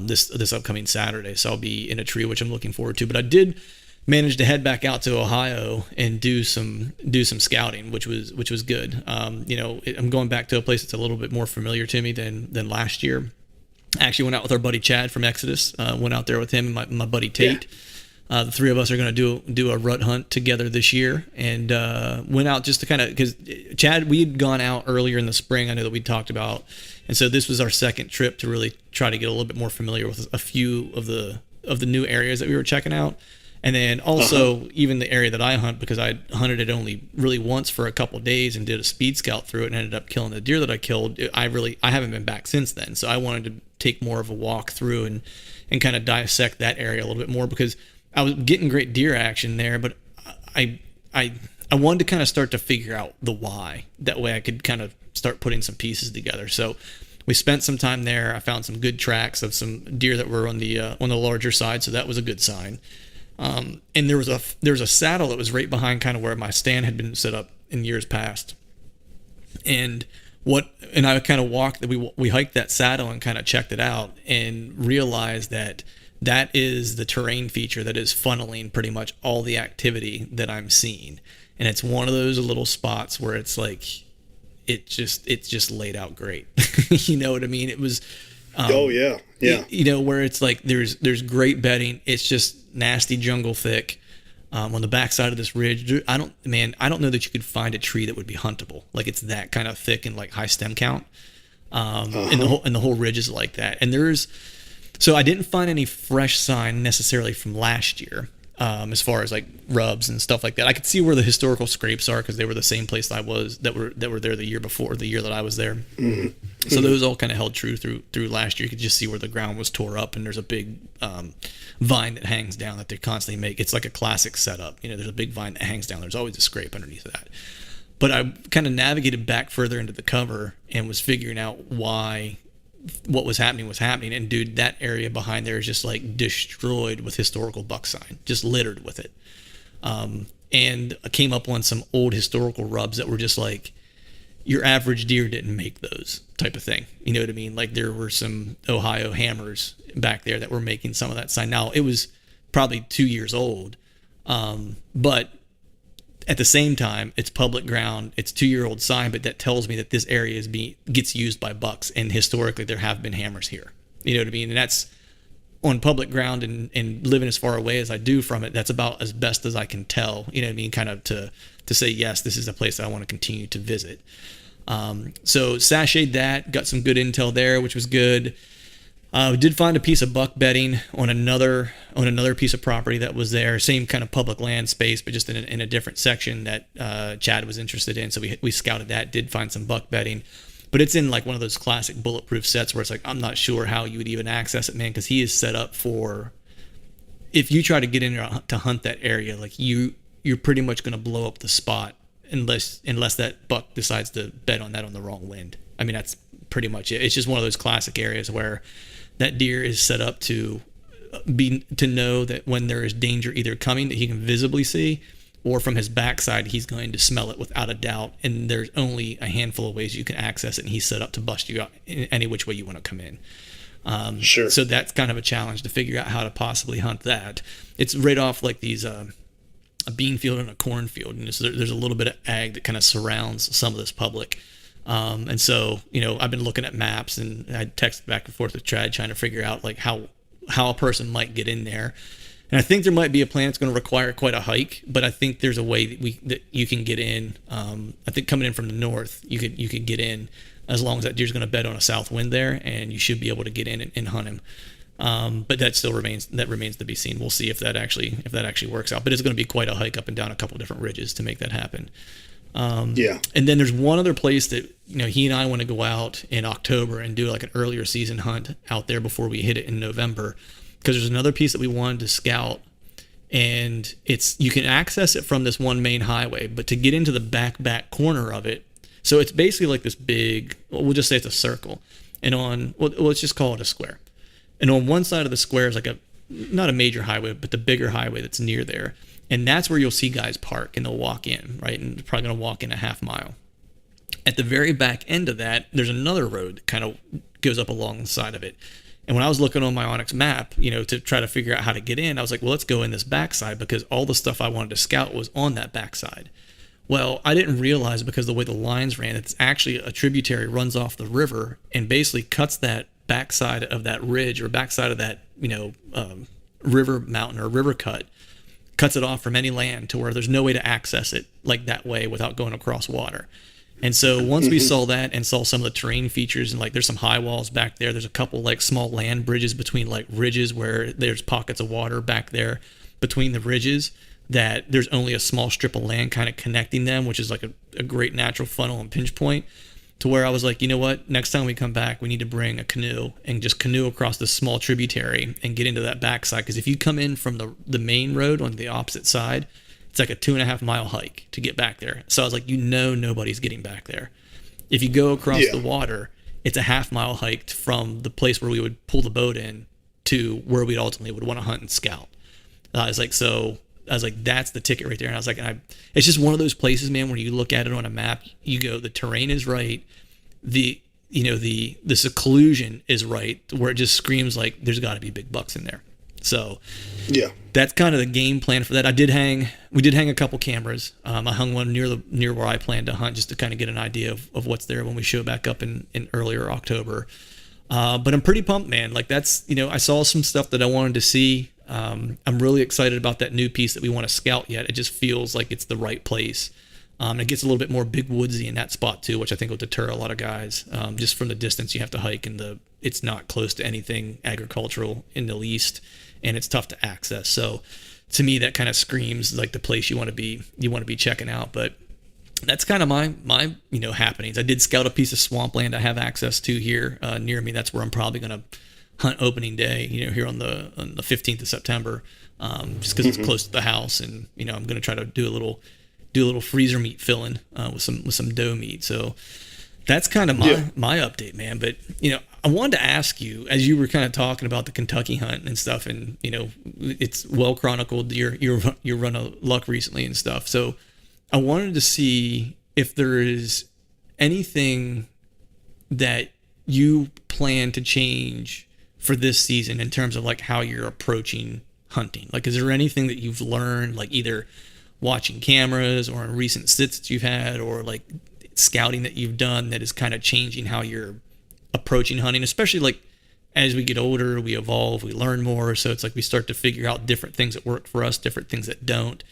this upcoming Saturday. So I'll be in a tree, which I'm looking forward to. But I did manage to head back out to Ohio and do some scouting, which was good. You know, I'm going back to a place that's a little bit more familiar to me than last year. I actually went out with our buddy Chad from Exodus. Went out there with him and my buddy Tate. Yeah. The three of us are going to do a rut hunt together this year, and went out just to kind of, because Chad, we had gone out earlier in the spring. I know that we talked about, and so this was our second trip to really try to get a little bit more familiar with a few of the new areas that we were checking out. And then also even the area that I hunt, because I hunted it only really once for a couple of days and did a speed scout through it and ended up killing the deer that I killed. I haven't been back since then. So I wanted to take more of a walk through and kind of dissect that area a little bit more, because I was getting great deer action there, but I wanted to kind of start to figure out the why. That way I could kind of start putting some pieces together. So we spent some time there. I found some good tracks of some deer that were on the larger side. So that was a good sign. And there was a saddle that was right behind kind of where my stand had been set up in years past. And and I kind of walked, we hiked that saddle and kind of checked it out and realized that is the terrain feature that is funneling pretty much all the activity that I'm seeing. And it's one of those little spots where it's like, it's just laid out great. You know what I mean? It was, oh yeah. you know, where it's like, there's great bedding. It's just nasty jungle thick. On the backside of this ridge, I don't know that you could find a tree that would be huntable. Like, it's that kind of thick and like high stem count. And the whole ridge is like that. And so I didn't find any fresh sign necessarily from last year, as far as like rubs and stuff like that. I could see where the historical scrapes are because they were the same place that were there the year before, the year that I was there. Mm-hmm. So those all kind of held true through last year. You could just see where the ground was tore up, and there's a big vine that hangs down that they constantly make. It's like a classic setup. You know, there's a big vine that hangs down. There's always a scrape underneath of that. But I kind of navigated back further into the cover and was figuring out why what was happening. And dude, that area behind there is just like destroyed with historical buck sign, just littered with it. And I came up on some old historical rubs that were just like, your average deer didn't make those type of thing. You know what I mean? Like, there were some Ohio hammers back there that were making some of that sign. Now, it was probably 2 years old, but at the same time, it's public ground. It's 2-year-old sign, but that tells me that this area gets used by bucks, and historically there have been hammers here. You know what I mean? And that's on public ground, and living as far away as I do from it. That's about as best as I can tell. You know what I mean? Kind of to say, yes, this is a place that I want to continue to visit. So sashayed that, got some good intel there, which was good. We did find a piece of buck bedding on another piece of property that was there, same kind of public land space, but just in a different section that Chad was interested in. So we scouted that, did find some buck bedding, but it's in like one of those classic bulletproof sets where it's like, I'm not sure how you would even access it, man, because he is set up for, if you try to get in there to hunt that area, like you're pretty much going to blow up the spot unless that buck decides to bet on that on the wrong wind. I mean, that's pretty much it. It's just one of those classic areas where that deer is set up to know that when there is danger either coming that he can visibly see, or from his backside, he's going to smell it without a doubt. And there's only a handful of ways you can access it, and he's set up to bust you out in any which way you want to come in. Sure. So that's kind of a challenge to figure out how to possibly hunt that. It's right off like these a bean field and a cornfield, and there's a little bit of ag that kind of surrounds some of this public. And so, you know, I've been looking at maps, and I texted back and forth with Chad trying to figure out like how a person might get in there. And I think there might be a plan that's going to require quite a hike, but I think there's a way that you can get in. I think coming in from the north, you could get in as long as that deer's going to bed on a south wind there, and you should be able to get in and hunt him. But that still remains to be seen. We'll see if that actually works out. But it's going to be quite a hike up and down a couple different ridges to make that happen. Yeah. And then there's one other place that, you know, he and I want to go out in October and do like an earlier season hunt out there before we hit it in November, because there's another piece that we wanted to scout, and you can access it from this one main highway, but to get into the back corner of it, so it's basically like this big, we'll just say it's a circle, and let's just call it a square. And on one side of the square is like not a major highway, but the bigger highway that's near there. And that's where you'll see guys park, and they'll walk in, right? And they're probably going to walk in a half mile. At the very back end of that, there's another road that kind of goes up along the side of it. And when I was looking on my Onyx map, you know, to try to figure out how to get in, I was like, well, let's go in this backside, because all the stuff I wanted to scout was on that backside. Well, I didn't realize, because the way the lines ran, it's actually a tributary runs off the river and basically cuts that backside of that ridge, or backside of that, you know, river mountain or river cut, cuts it off from any land to where there's no way to access it like that way without going across water. And so once we saw that and saw some of the terrain features, and like there's some high walls back there, there's a couple like small land bridges between like ridges where there's pockets of water back there between the ridges, that there's only a small strip of land kind of connecting them, which is like a great natural funnel and pinch point, to where I was like, you know what, next time we come back, we need to bring a canoe and just canoe across this small tributary and get into that backside. Because if you come in from the main road on the opposite side, it's like a 2.5 mile hike to get back there. So I was like, you know, nobody's getting back there. If you go across the water, it's a half mile hike from the place where we would pull the boat in to where we ultimately would want to hunt and scout. I was like, that's the ticket right there. And I was like, it's just one of those places, man, where you look at it on a map, you go, the terrain is right. the the seclusion is right, where it just screams like there's got to be big bucks in there. So Yeah. that's kind of the game plan for that. We did hang a couple cameras. I hung one near where I planned to hunt, just to kind of get an idea of what's there when we show back up in earlier October. But I'm pretty pumped, man. Like that's, I saw some stuff that I wanted to see. I'm really excited about that new piece that we want to scout yet. It just feels like it's the right place. It gets a little bit more big woodsy in that spot too, which I think will deter a lot of guys. Just from the distance you have to hike, and it's not close to anything agricultural in the least, and it's tough to access. So to me, that kind of screams like the place you want to be checking out. But that's kind of my happenings. I did scout a piece of swampland I have access to here near me. That's where I'm probably going to hunt opening day, here on the 15th of September, just because it's close to the house, and I'm going to try to do a little freezer meat filling with some doe meat. So that's kind of my update, man. But I wanted to ask you, as you were kind of talking about the Kentucky hunt and stuff, and it's well chronicled your run of luck recently and stuff. So I wanted to see if there is anything that you plan to change for this season in terms of like how you're approaching hunting. Like, is there anything that you've learned, like either watching cameras or in recent sits that you've had, or like scouting that you've done, that is kind of changing how you're approaching hunting? Especially like as we get older, we evolve, we learn more. So it's like we start to figure out different things that work for us, different things that don't.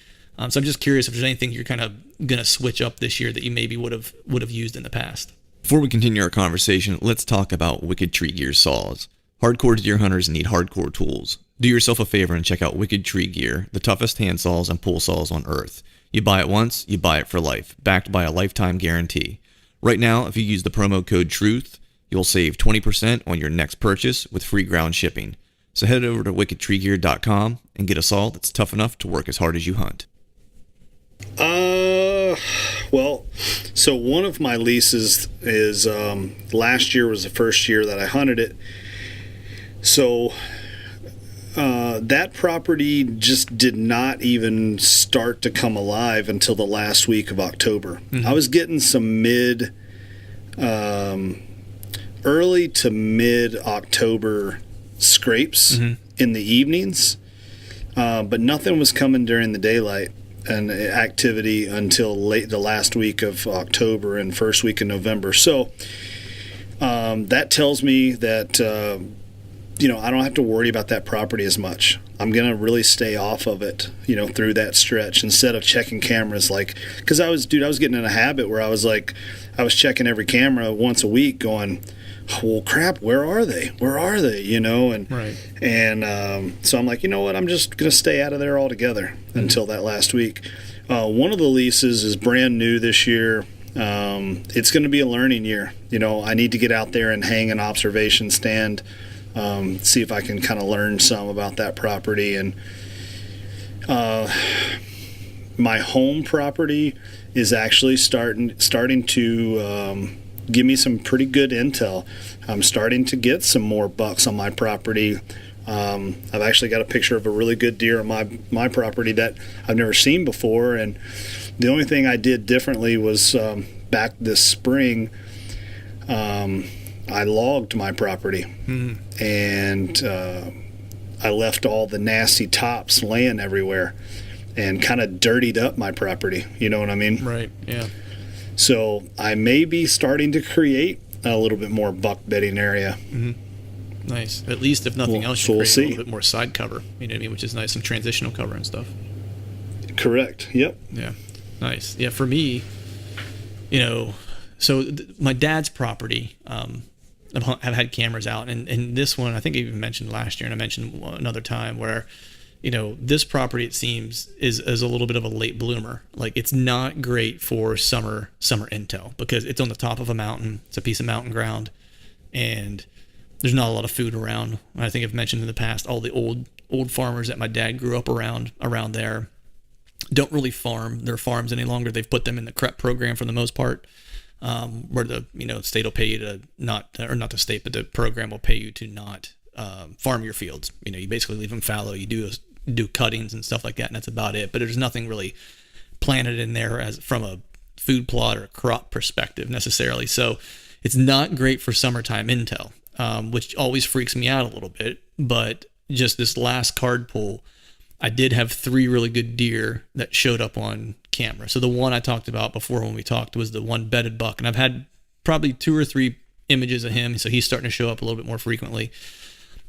So I'm just curious if there's anything you're kind of going to switch up this year that you maybe would have used in the past. Before we continue our conversation, let's talk about Wicked Tree Gear saws. Hardcore deer hunters need hardcore tools. Do yourself a favor and check out Wicked Tree Gear, the toughest hand saws and pull saws on earth. You buy it once, you buy it for life, backed by a lifetime guarantee. Right now, if you use the promo code TRUTH, you'll save 20% on your next purchase with free ground shipping. So head over to wickedtreegear.com and get a saw that's tough enough to work as hard as you hunt. Well, so one of my leases is last year was the first year that I hunted it. So that property just did not even start to come alive until the last week of October. Mm-hmm. I was getting some early to mid October scrapes in the evenings, but nothing was coming during the daylight and activity until late the last week of October and first week of November. So that tells me that I don't have to worry about that property as much. I'm going to really stay off of it, through that stretch, instead of checking cameras. Like, because I was getting in a habit where I was checking every camera once a week going, well, crap, where are they? And, right. And so I'm like, you know what? I'm just going to stay out of there altogether until that last week. One of the leases is brand new this year. It's going to be a learning year. I need to get out there and hang an observation stand, see if I can kind of learn some about that property. And my home property is actually starting to give me some pretty good intel. I'm starting to get some more bucks on my property. I've actually got a picture of a really good deer on my property that I've never seen before. And the only thing I did differently was back this spring, I logged my property, and I left all the nasty tops laying everywhere and kind of dirtied up my property. You know what I mean? Right, yeah. So I may be starting to create a little bit more buck bedding area. Mm-hmm. Nice. At least, if nothing else, you we'll create see. a little bit more side cover. You know what I mean? Which is nice, some transitional cover and stuff. Correct. Yep. Yeah. Nice. Yeah. For me, so my dad's property, I've had cameras out, and this one I think I even mentioned last year, and I mentioned another time where, this property, it seems, is a little bit of a late bloomer. Like, it's not great for summer intel because it's on the top of a mountain. It's a piece of mountain ground, and there's not a lot of food around. I think I've mentioned in the past, all the old farmers that my dad grew up around there don't really farm their farms any longer. They've put them in the CREP program for the most part, where the state will pay you to not the state, but the program will pay you to not farm your fields. You basically leave them fallow. You do cuttings and stuff like that, and that's about it. But there's nothing really planted in there as from a food plot or crop perspective necessarily. So It's not great for summertime intel, which always freaks me out a little bit. But just this last card pull, I did have 3 really good deer that showed up on camera. So the one I talked about before when we talked was the one bedded buck, and I've had probably 2 or 3 images of him, so he's starting to show up a little bit more frequently.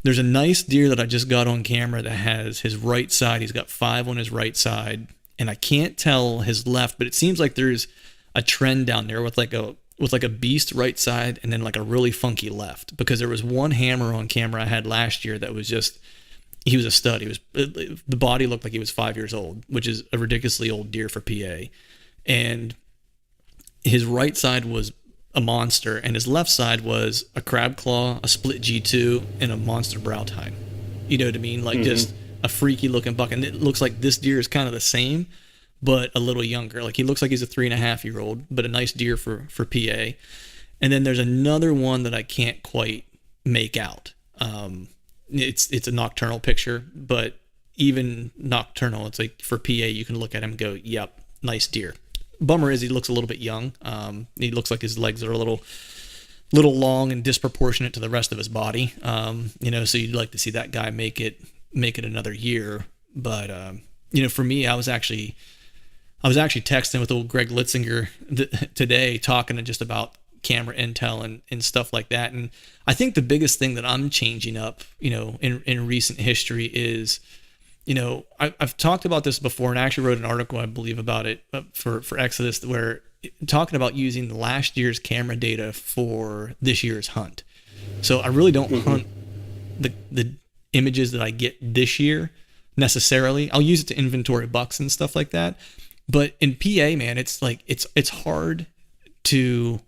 There's a nice deer that I just got on camera that has his right side. He's got 5 on his right side, and I can't tell his left, but it seems like there's a trend down there with like a beast right side and then like a really funky left, because there was one hammer on camera I had last year that was just, he was a stud. The body looked like he was 5 years old, which is a ridiculously old deer for PA. And his right side was a monster, and his left side was a crab claw, a split G2, and a monster brow tine. You know what I mean? Like just a freaky looking buck. And it looks like this deer is kind of the same, but a little younger. Like he looks like he's a 3.5-year-old, but a nice deer for PA. And then there's another one that I can't quite make out. It's a nocturnal picture, but even nocturnal, it's like for PA, you can look at him and go, yep, nice deer. Bummer is he looks a little bit young. He looks like his legs are a little long and disproportionate to the rest of his body. So you'd like to see that guy make it another year. But for me, I was actually texting with old Greg Litzinger today, talking just about camera intel and stuff like that. And I think the biggest thing that I'm changing up, in recent history is, I've talked about this before, and I actually wrote an article, I believe, about it for Exodus, where talking about using last year's camera data for this year's hunt. So I really don't hunt the images that I get this year necessarily. I'll use it to inventory bucks and stuff like that. But in PA, man, it's like it's hard to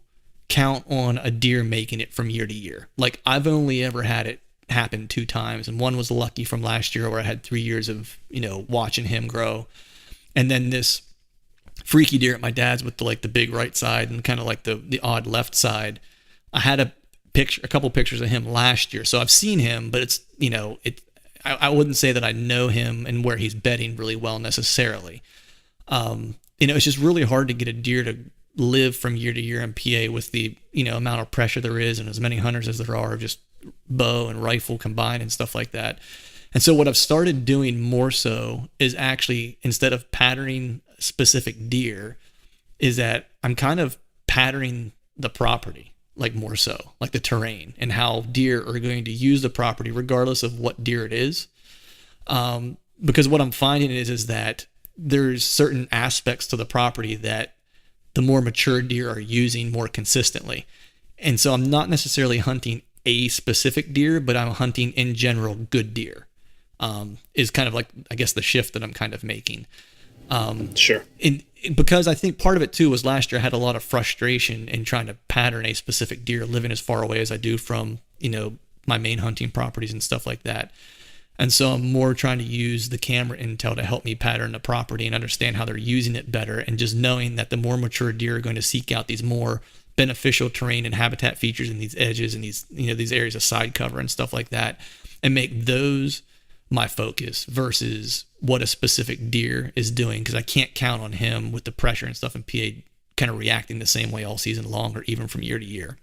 count on a deer making it from year to year. Like I've only ever had it happen 2 times, and one was lucky from last year where I had 3 years of watching him grow, and then this freaky deer at my dad's with the big right side and kind of like the odd left side. I had a couple pictures of him last year, so I've seen him, but it's I wouldn't say that I know him and where he's bedding really well necessarily. It's just really hard to get a deer to live from year to year in PA with the amount of pressure there is and as many hunters as there are, just bow and rifle combined and stuff like that. And so what I've started doing more so is actually, instead of patterning specific deer, is that I'm kind of patterning the property, like more so, like the terrain and how deer are going to use the property regardless of what deer it is. Because what I'm finding is that there's certain aspects to the property that the more mature deer are using more consistently. And so I'm not necessarily hunting a specific deer, but I'm hunting in general good deer, is kind of like, I guess, the shift that I'm kind of making. Sure. Because I think part of it too was last year I had a lot of frustration in trying to pattern a specific deer living as far away as I do from, my main hunting properties and stuff like that. And so I'm more trying to use the camera intel to help me pattern the property and understand how they're using it better. And just knowing that the more mature deer are going to seek out these more beneficial terrain and habitat features in these edges and these areas of side cover and stuff like that, and make those my focus versus what a specific deer is doing. Because I can't count on him with the pressure and stuff in PA kind of reacting the same way all season long or even from year to year.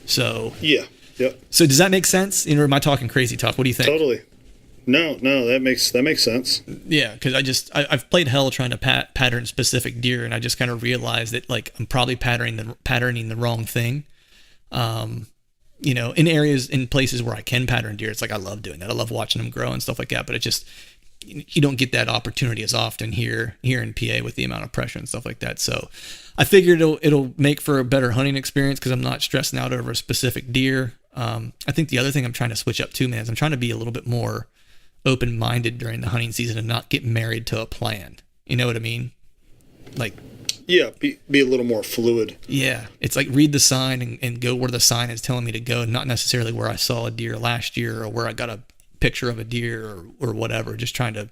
So yeah. So does that make sense? Or am I talking crazy talk? What do you think? Totally. No, that makes sense. Yeah, because I've played hell trying to pattern specific deer, and I just kind of realized that I'm probably patterning the wrong thing. In places where I can pattern deer, it's like I love doing that. I love watching them grow and stuff like that. But it just, you don't get that opportunity as often here in PA with the amount of pressure and stuff like that. So I figured it'll make for a better hunting experience because I'm not stressing out over a specific deer. I think the other thing I'm trying to switch up too, man, is I'm trying to be a little bit more open-minded during the hunting season and not get married to a plan. You know what I mean? Yeah, be a little more fluid. Yeah, it's like read the sign and go where the sign is telling me to go, not necessarily where I saw a deer last year or where I got a picture of a deer or whatever. Just trying to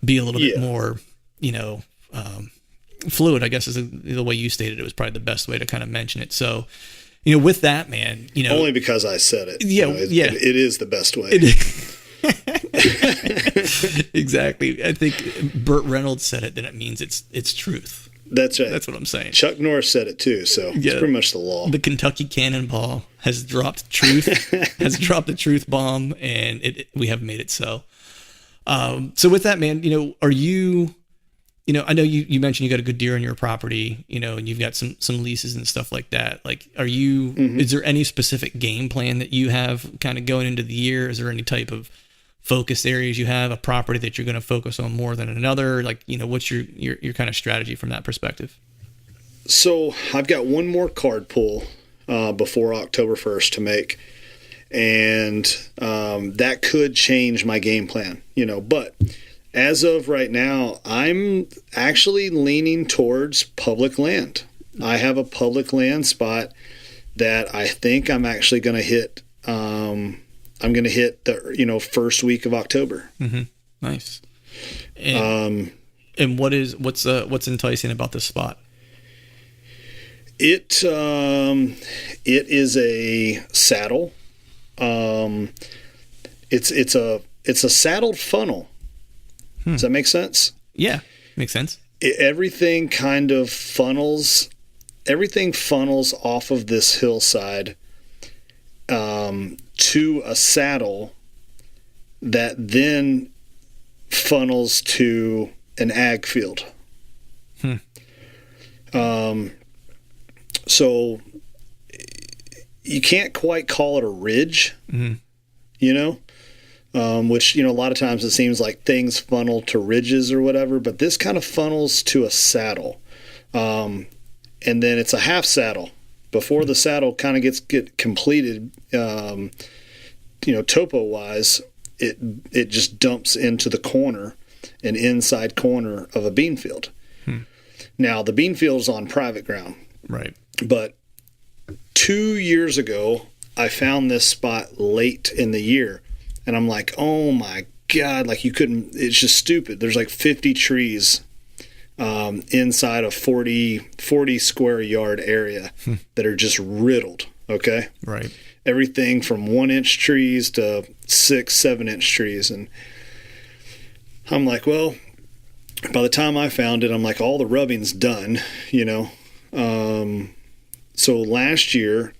be a little bit more, fluid, I guess is the way you stated it was probably the best way to kind of mention it. So, with that, man, only because I said it. Yeah, it is the best way. Exactly. I think Burt Reynolds said it, then it means it's truth. That's right. That's what I'm saying. Chuck Norris said it too, so it's pretty much the law. The Kentucky Cannonball has dropped truth, has dropped the truth bomb, and we have made it so. So with that, man, are you, I know you mentioned you got a good deer on your property, and you've got some leases and stuff like that. Like, are you, is there any specific game plan that you have kind of going into the year? Is there any type of focus areas you have, a property that you're going to focus on more than another? Like, what's your kind of strategy from that perspective? So I've got one more card pull before October 1st to make, and that could change my game plan, but as of right now, I'm actually leaning towards public land. I have a public land spot that I think I'm actually going to hit. I'm going to hit the first week of October. Mm-hmm. Nice. And what's enticing about this spot? It is a saddle. It's a saddled funnel. Does that make sense? Yeah, makes sense. Everything funnels off of this hillside to a saddle that then funnels to an ag field. So you can't quite call it a ridge, which, a lot of times it seems like things funnel to ridges or whatever, but this kind of funnels to a saddle. And then it's a half saddle. Before the saddle kind of get completed, topo wise, it just dumps into the corner, an inside corner of a bean field. Now the bean field is on private ground, right? But 2 years ago, I found this spot late in the year, and I'm like, oh my God, like it's just stupid. There's like 50 trees inside a 40 square yard area that are just riddled. Okay. Right. Everything from 1-inch trees to 6-7-inch trees. And I'm like, well, by the time I found it, I'm like, all the rubbing's done, so last year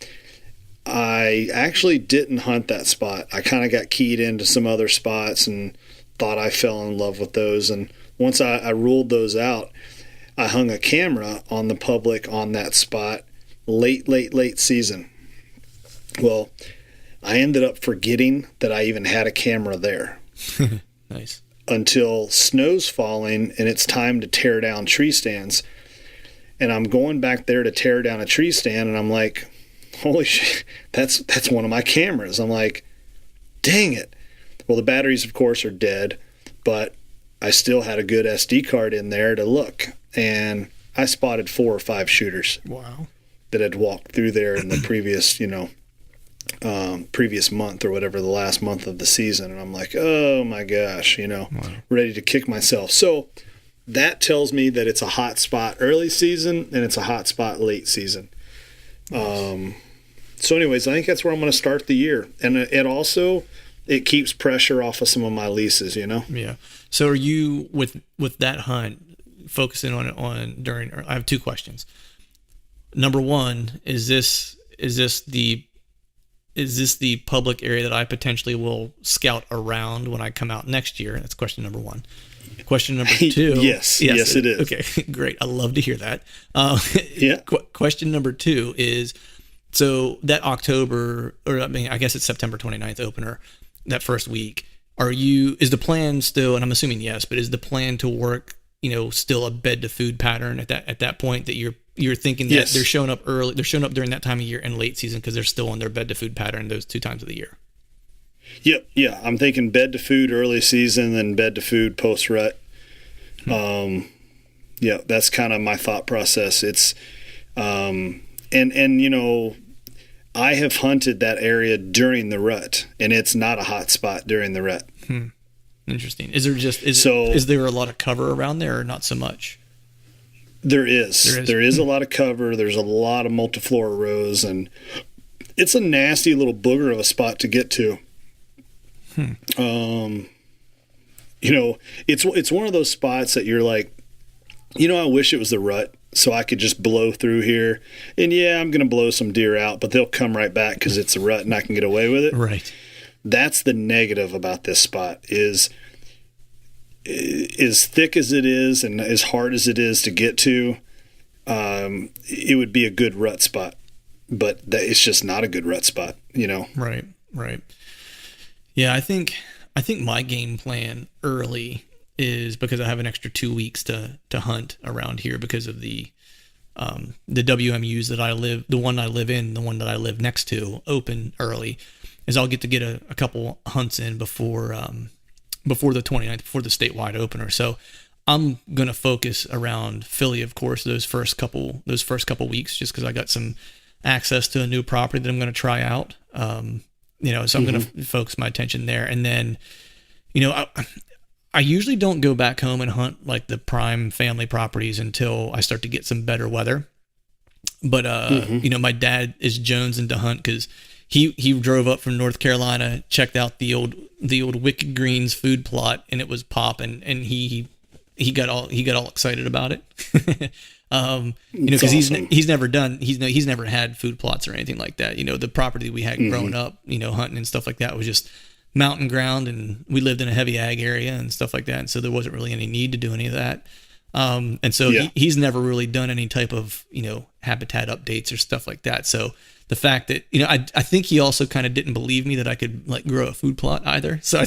I actually didn't hunt that spot. I kind of got keyed into some other spots and thought I fell in love with those. And once I ruled those out, I hung a camera on the public on that spot late season. Well, I ended up forgetting that I even had a camera there. Nice. Until snow's falling and it's time to tear down tree stands. And I'm going back there to tear down a tree stand, and I'm like, holy shit, that's one of my cameras. I'm like, dang it. Well, the batteries, of course, are dead, but I still had a good SD card in there to look. And I spotted 4 or 5 shooters. Wow. That had walked through there in the previous, previous month or whatever, the last month of the season. And I'm like, oh my gosh, wow. Ready to kick myself. So that tells me that it's a hot spot early season and it's a hot spot late season. So anyways, I think that's where I'm going to start the year. And it keeps pressure off of some of my leases, Yeah. So are you with that hunt focusing on during, I have 2 questions. Number one, is this the public area that I potentially will scout around when I come out next year? That's question number 1. Question number 2. Yes, it is. Okay, great. I love to hear that. Yeah. Question number 2 is, so that October, or I guess it's September 29th opener, that first week, is the plan still, and I'm assuming yes, but is the plan to work, still a bed to food pattern at that point, that you're thinking that yes. they're showing up early, they're showing up during that time of year and late season because they're still on their bed to food pattern those 2 times of the year? Yep. Yeah. I'm thinking bed to food early season, then bed to food post rut. Yeah, that's kind of my thought process. It's, and I have hunted that area during the rut, and it's not a hot spot during the rut. Interesting. Is there a lot of cover around there or not so much? There is a lot of cover. There's a lot of multiflora rows, and it's a nasty little booger of a spot to get to. It's one of those spots that you're like, I wish it was the rut so I could just blow through here. And yeah, I'm going to blow some deer out, but they'll come right back because it's a rut and I can get away with it. Right. That's the negative about this spot is as thick as it is and as hard as it is to get to, it would be a good rut spot. But it's just not a good rut spot, Right. Yeah, I think my game plan early is because I have an extra 2 weeks to hunt around here because of the WMUs the one I live in, the one that I live next to, open early, is I'll get a couple hunts in before the 29th, before the statewide opener. So I'm going to focus around Philly, of course, those first couple weeks, just because I got some access to a new property that I'm going to try out. So I'm going to focus my attention there. And then, I usually don't go back home and hunt like the prime family properties until I start to get some better weather. But, my dad is jonesing to hunt because he drove up from North Carolina, checked out the old Wicked Greens food plot, and it was popping, and he got all excited about it. Because awesome. he's never had food plots or anything like that. The property we had growing up, hunting and stuff like that was just mountain ground, and we lived in a heavy ag area and stuff like that. And so there wasn't really any need to do any of that. And so he's never really done any type of, habitat updates or stuff like that. So the fact that, I think he also kind of didn't believe me that I could like grow a food plot either. So I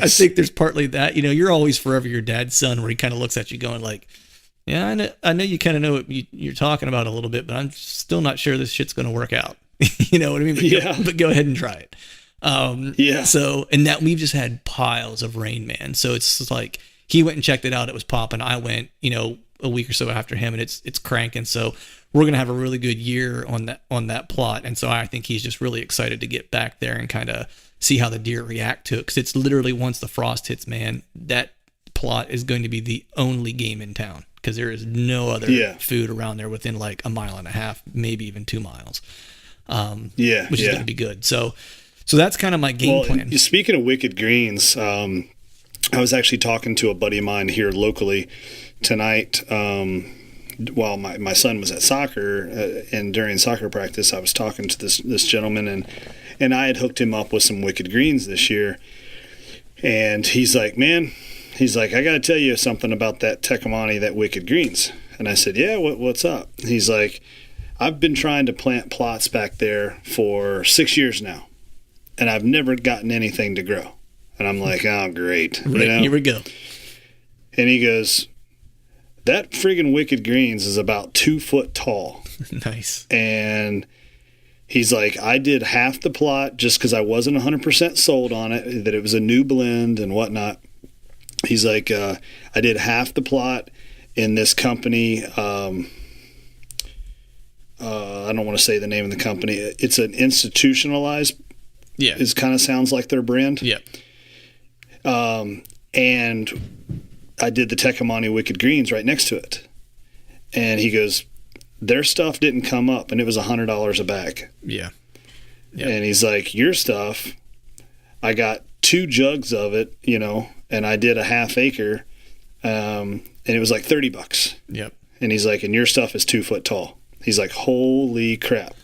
think there's partly that, you're always forever your dad's son, where he kind of looks at you going like, yeah, I know you kind of know what you're talking about a little bit, but I'm still not sure this shit's going to work out. You know what I mean? But go ahead and try it. So, and that we've just had piles of rain, man. So it's just like, he went and checked it out. It was popping. I went, a week or so after him, and it's cranking. So we're going to have a really good year on that plot. And so I think he's just really excited to get back there and kind of see how the deer react to it. Cause it's literally, once the frost hits, man, that plot is going to be the only game in town. Cause there is no other food around there within like a mile and a half, maybe even 2 miles. Which is going to be good. So that's kind of my game plan. Speaking of Wicked Greens, I was actually talking to a buddy of mine here locally tonight. While my son was at soccer, and during soccer practice, I was talking to this gentleman, and I had hooked him up with some Wicked Greens this year. And he's like, man, I got to tell you something about that Tecumani, that Wicked Greens. And I said, yeah, what's up? He's like, I've been trying to plant plots back there for 6 years now, and I've never gotten anything to grow. And I'm like, oh, great. Right, here we go. And he goes, that friggin' Wicked Greens is about 2 foot tall. Nice. And he's like, I did half the plot just because I wasn't 100% sold on it, that it was a new blend and whatnot. He's like, I did half the plot in this company. I don't want to say the name of the company. It's an institutionalized. Yeah. It kind of sounds like their brand. Yeah. And I did the Tecumani Wicked Greens right next to it. And he goes, their stuff didn't come up, and it was $100 a bag. Yeah. And he's like, your stuff, I got 2 jugs of it, and I did a half acre, and it was like $30. Yep. And he's like, and your stuff is 2 foot tall. He's like, holy crap.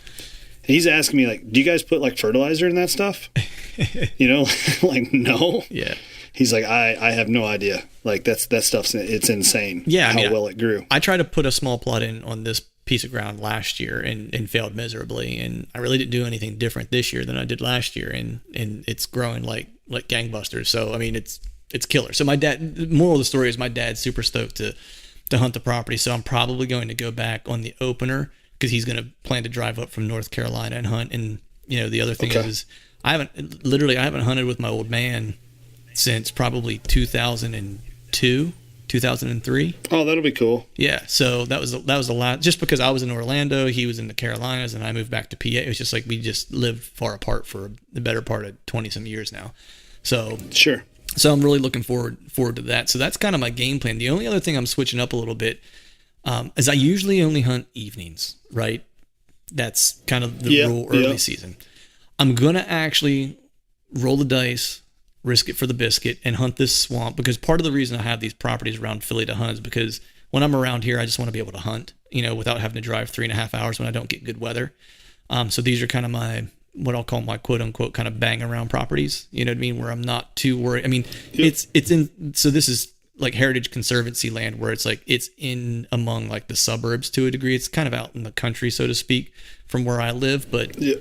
And he's asking me, like, do you guys put like fertilizer in that stuff? Like, no. Yeah. He's like, I have no idea. Like, that stuff's, it's insane. Yeah. How well it grew. I tried to put a small plot in on this piece of ground last year and failed miserably. And I really didn't do anything different this year than I did last year. And it's growing like gangbusters. So, I mean, it's killer. So the moral of the story is my dad's super stoked to hunt the property. So I'm probably going to go back on the opener because he's going to plan to drive up from North Carolina and hunt. And, the other thing is I haven't hunted with my old man since probably 2002, 2003. Oh, that'll be cool. Yeah. So that was the last, just because I was in Orlando, he was in the Carolinas, and I moved back to PA. It was just like we just lived far apart for the better part of 20 some years now. So sure. So I'm really looking forward to that. So that's kind of my game plan. The only other thing I'm switching up a little bit is I usually only hunt evenings, right? That's kind of the rule early season. I'm going to actually roll the dice risk it for the biscuit, and hunt this swamp. Because part of the reason I have these properties around Philly to hunt is because when I'm around here, I just want to be able to hunt, without having to drive 3.5 hours when I don't get good weather. So these are kind of what I'll call my quote unquote kind of bang around properties, you know what I mean? Where I'm not too worried. I mean, Yep. so this is like Heritage Conservancy land where it's like, it's in among like the suburbs to a degree. It's kind of out in the country, so to speak, from where I live, but, Yeah.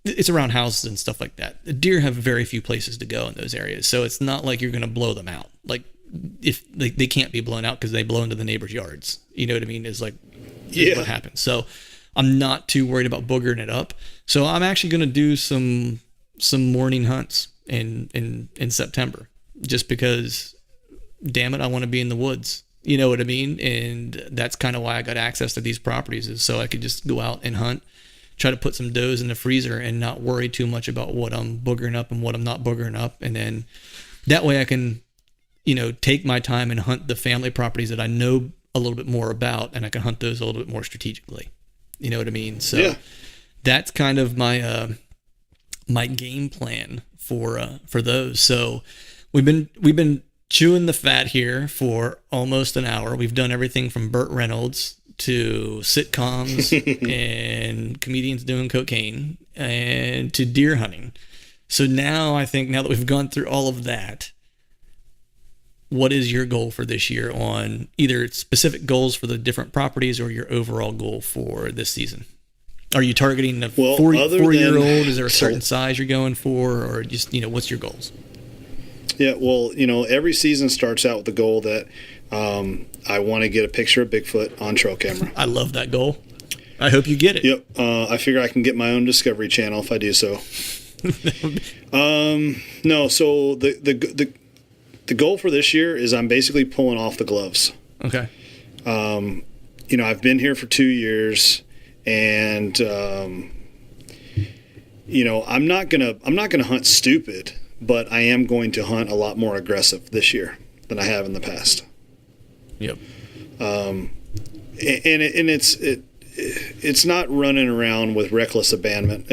It's around houses and stuff like that. The deer have very few places to go in those areas. So it's not like you're going to blow them out. Like if they can't be blown out because they blow into the neighbors' yards, you know what I mean? Is what happens. So I'm not too worried about boogering it up. So I'm actually going to do some morning hunts in September, just because, damn it, I want to be in the woods. You know what I mean? And that's kind of why I got access to these properties, is so I could just go out and hunt, try to put some does in the freezer and not worry too much about what I'm boogering up and what I'm not boogering up. And then that way I can, take my time and hunt the family properties that I know a little bit more about, and I can hunt those a little bit more strategically. You know what I mean? So Yeah. that's kind of my my game plan for those. So we've been chewing the fat here for almost an hour. We've done everything from Burt Reynolds to sitcoms and comedians doing cocaine and to deer hunting. So now I think, now that we've gone through all of that, what is your goal for this year on either specific goals for the different properties or your overall goal for this season? Are you targeting the Well, 4-year-old? Is there a certain size you're going for, or just, what's your goals? Yeah, well, every season starts out with the goal that I want to get a picture of Bigfoot on trail camera. I love that goal. I hope you get it. Yep. I figure I can get my own Discovery Channel if I do so. No, so the goal for this year is I'm basically pulling off the gloves. Okay. I've been here for 2 years, and I'm not gonna hunt stupid, but I am going to hunt a lot more aggressive this year than I have in the past. Yep. It's not running around with reckless abandonment.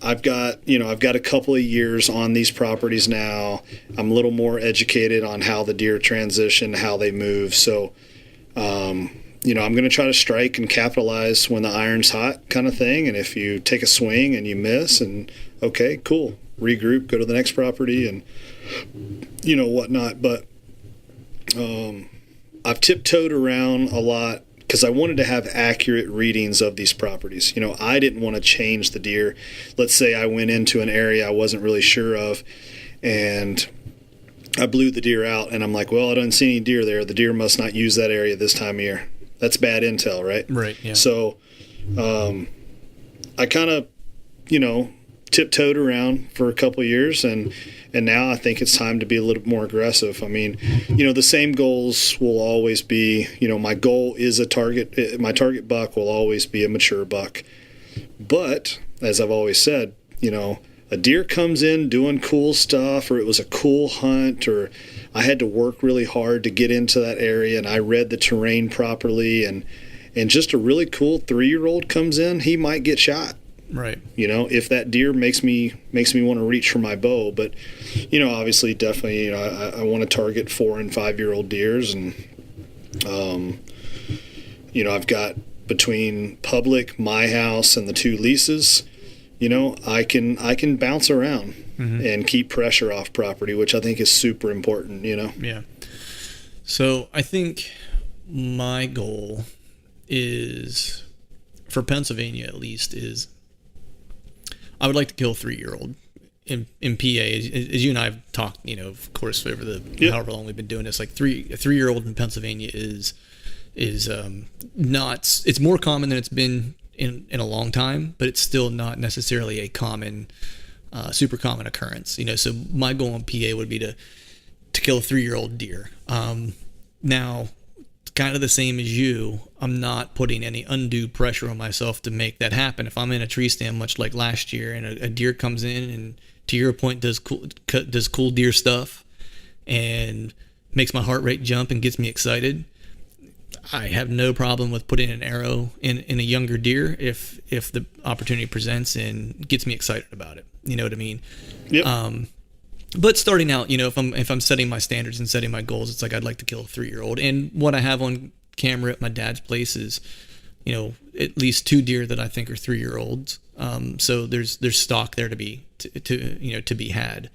I've got a couple of years on these properties now. I'm a little more educated on how the deer transition, how they move. So, I'm going to try to strike and capitalize when the iron's hot, kind of thing. And if you take a swing and you miss, and okay, cool, regroup, go to the next property, and whatnot. But I've tiptoed around a lot because I wanted to have accurate readings of these properties. I didn't want to change the deer. Let's say I went into an area I wasn't really sure of, and I blew the deer out, and I'm like, well, I don't see any deer there. The deer must not use that area this time of year. That's bad intel, right? Right, yeah. So I kind of, tiptoed around for a couple of years, and now I think it's time to be a little bit more aggressive. I mean, the same goals will always be, my goal is my target buck will always be a mature buck. But as I've always said, a deer comes in doing cool stuff, or it was a cool hunt, or I had to work really hard to get into that area and I read the terrain properly, and just a really cool 3-year-old comes in, he might get shot. Right. If that deer makes me want to reach for my bow. But, obviously, definitely, I want to target 4- and 5-year-old deers. And, I've got between public, my house, and the 2 leases, I can bounce around and keep pressure off property, which I think is super important, Yeah. So I think my goal is, for Pennsylvania at least, is I would like to kill a 3-year-old in PA. As you and I have talked, of course, over the however long we've been doing this, like a 3-year-old in Pennsylvania is not. It's more common than it's been in a long time, but it's still not necessarily a common, super common occurrence. So my goal in PA would be to kill a 3-year-old deer. Now, kind of the same as you, I'm not putting any undue pressure on myself to make that happen. If I'm in a tree stand, much like last year, and a deer comes in and, to your point, does cool deer stuff and makes my heart rate jump and gets me excited, I have no problem with putting an arrow in a younger deer if the opportunity presents and gets me excited about it. You know what I mean? Yep. But starting out, if I'm setting my standards and setting my goals, it's like I'd like to kill a 3-year-old. And what I have on camera at my dad's place is, at least 2 deer that I think are 3-year-olds. So there's stock there to be had.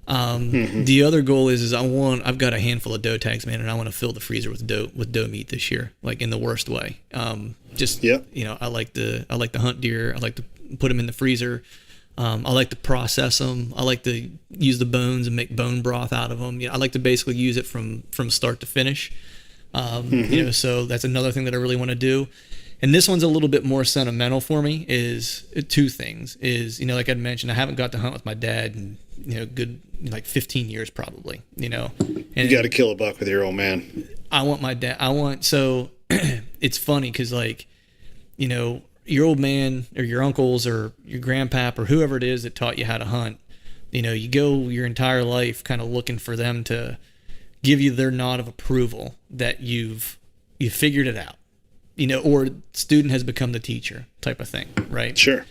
The other goal is I've got a handful of doe tags, man, and I want to fill the freezer with doe meat this year, like in the worst way. I like to hunt deer. I like to put them in the freezer. I like to process them. I like to use the bones and make bone broth out of them. I like to basically use it from start to finish. So that's another thing that I really want to do. And this one's a little bit more sentimental for me. Is 2 things. Like I mentioned, I haven't got to hunt with my dad in good 15 years probably. And you got to kill a buck with your old man. I want my dad. So it's funny because your old man or your uncles or your grandpap or whoever it is that taught you how to hunt, you go your entire life kind of looking for them to give you their nod of approval that you've figured it out, or student has become the teacher type of thing, right? Sure.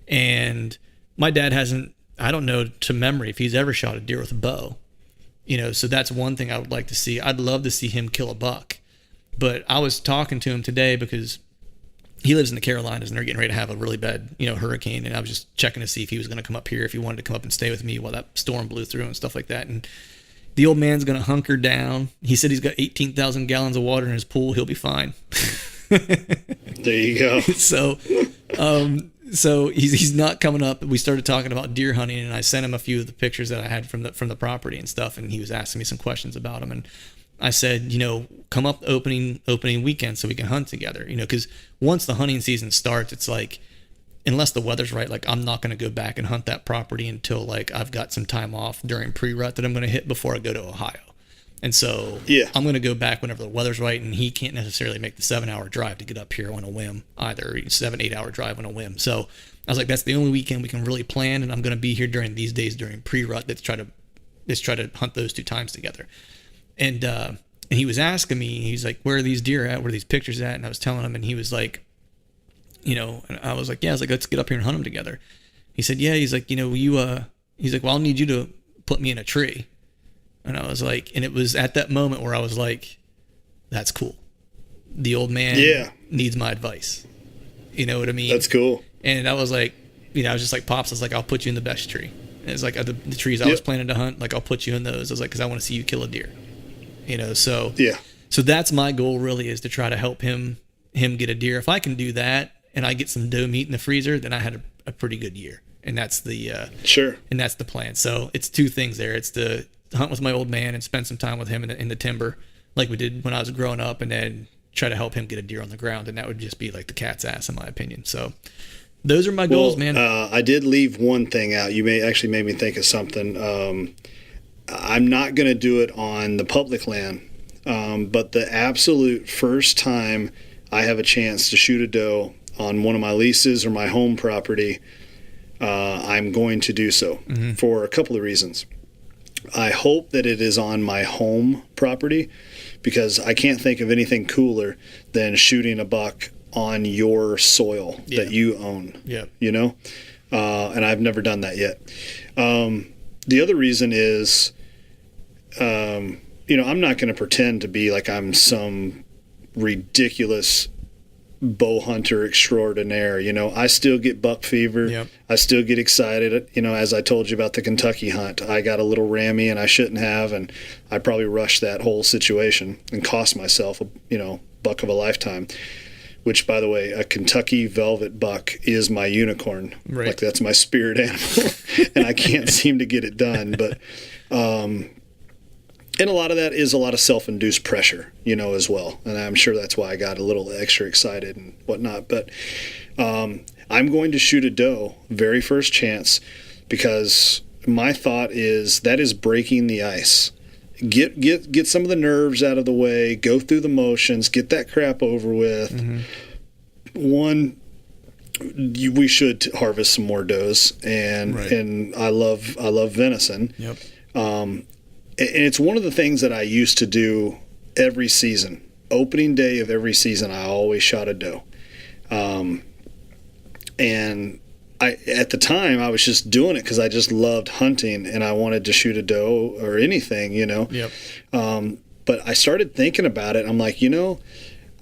And my dad hasn't, I don't know to memory if he's ever shot a deer with a bow, so that's one thing I would like to see. I'd love to see him kill a buck. But I was talking to him today because he lives in the Carolinas and they're getting ready to have a really bad, hurricane. And I was just checking to see if he was going to come up here, if he wanted to come up and stay with me while that storm blew through and stuff like that. And the old man's going to hunker down. He said he's got 18,000 gallons of water in his pool. He'll be fine. There you go. So he's not coming up. We started talking about deer hunting, and I sent him a few of the pictures that I had from the property and stuff. And he was asking me some questions about them. And I said, come up opening weekend so we can hunt together. Because once the hunting season starts, it's like, unless the weather's right, like I'm not going to go back and hunt that property until like I've got some time off during pre-rut that I'm going to hit before I go to Ohio. And so I'm going to go back whenever the weather's right, and he can't necessarily make the 7-hour drive to get up here on a whim either, 7-8 hour drive on a whim. So I was like, that's the only weekend we can really plan, and I'm going to be here during these days during pre-rut. Let's try to hunt those 2 times together. And he was asking me, he's like, where are these deer at? Where are these pictures at? And I was telling him, and he was like, and I was like, let's get up here and hunt them together. He said, yeah. He's like, he's like, well, I'll need you to put me in a tree. And I was like, and it was at that moment where I was like, that's cool. The old man needs my advice. You know what I mean? That's cool. And I was like, I was just like, Pops, I was like, I'll put you in the best tree. And it's like the trees I was planning to hunt, like I'll put you in those. I was like, because I want to see you kill a deer. So that's my goal really, is to try to help him get a deer. If I can do that and I get some doe meat in the freezer, then I had a pretty good year. And that's the and that's the plan. So it's 2 things there. It's to hunt with my old man and spend some time with him in the timber like we did when I was growing up, and then try to help him get a deer on the ground. And that would just be like the cat's ass in my opinion. So those are my goals, man. I did leave one thing out. You actually made me think of something. I'm not going to do it on the public land, but the absolute first time I have a chance to shoot a doe on one of my leases or my home property, I'm going to do so for a couple of reasons. I hope that it is on my home property, because I can't think of anything cooler than shooting a buck on your soil that you own. Yeah. And I've never done that yet. The other reason is, I'm not going to pretend to be like I'm some ridiculous bow hunter extraordinaire. I still get buck fever. Yep. I still get excited. As I told you about the Kentucky hunt, I got a little rammy and I shouldn't have, and I probably rushed that whole situation and cost myself buck of a lifetime. Which, by the way, a Kentucky velvet buck is my unicorn. Right. Like, that's my spirit animal, and I can't seem to get it done. But and a lot of that is a lot of self-induced pressure, as well. And I'm sure that's why I got a little extra excited and whatnot. But I'm going to shoot a doe very first chance, because my thought is that is breaking the ice. Get some of the nerves out of the way, go through the motions, get that crap over with. We should harvest some more does, and I love venison. Yep. And it's one of the things that I used to do every season. Opening day of every season, I always shot a doe. And at the time I was just doing it because I just loved hunting and I wanted to shoot a doe or anything, you know. Yep. But I started thinking about it. I'm like, you know,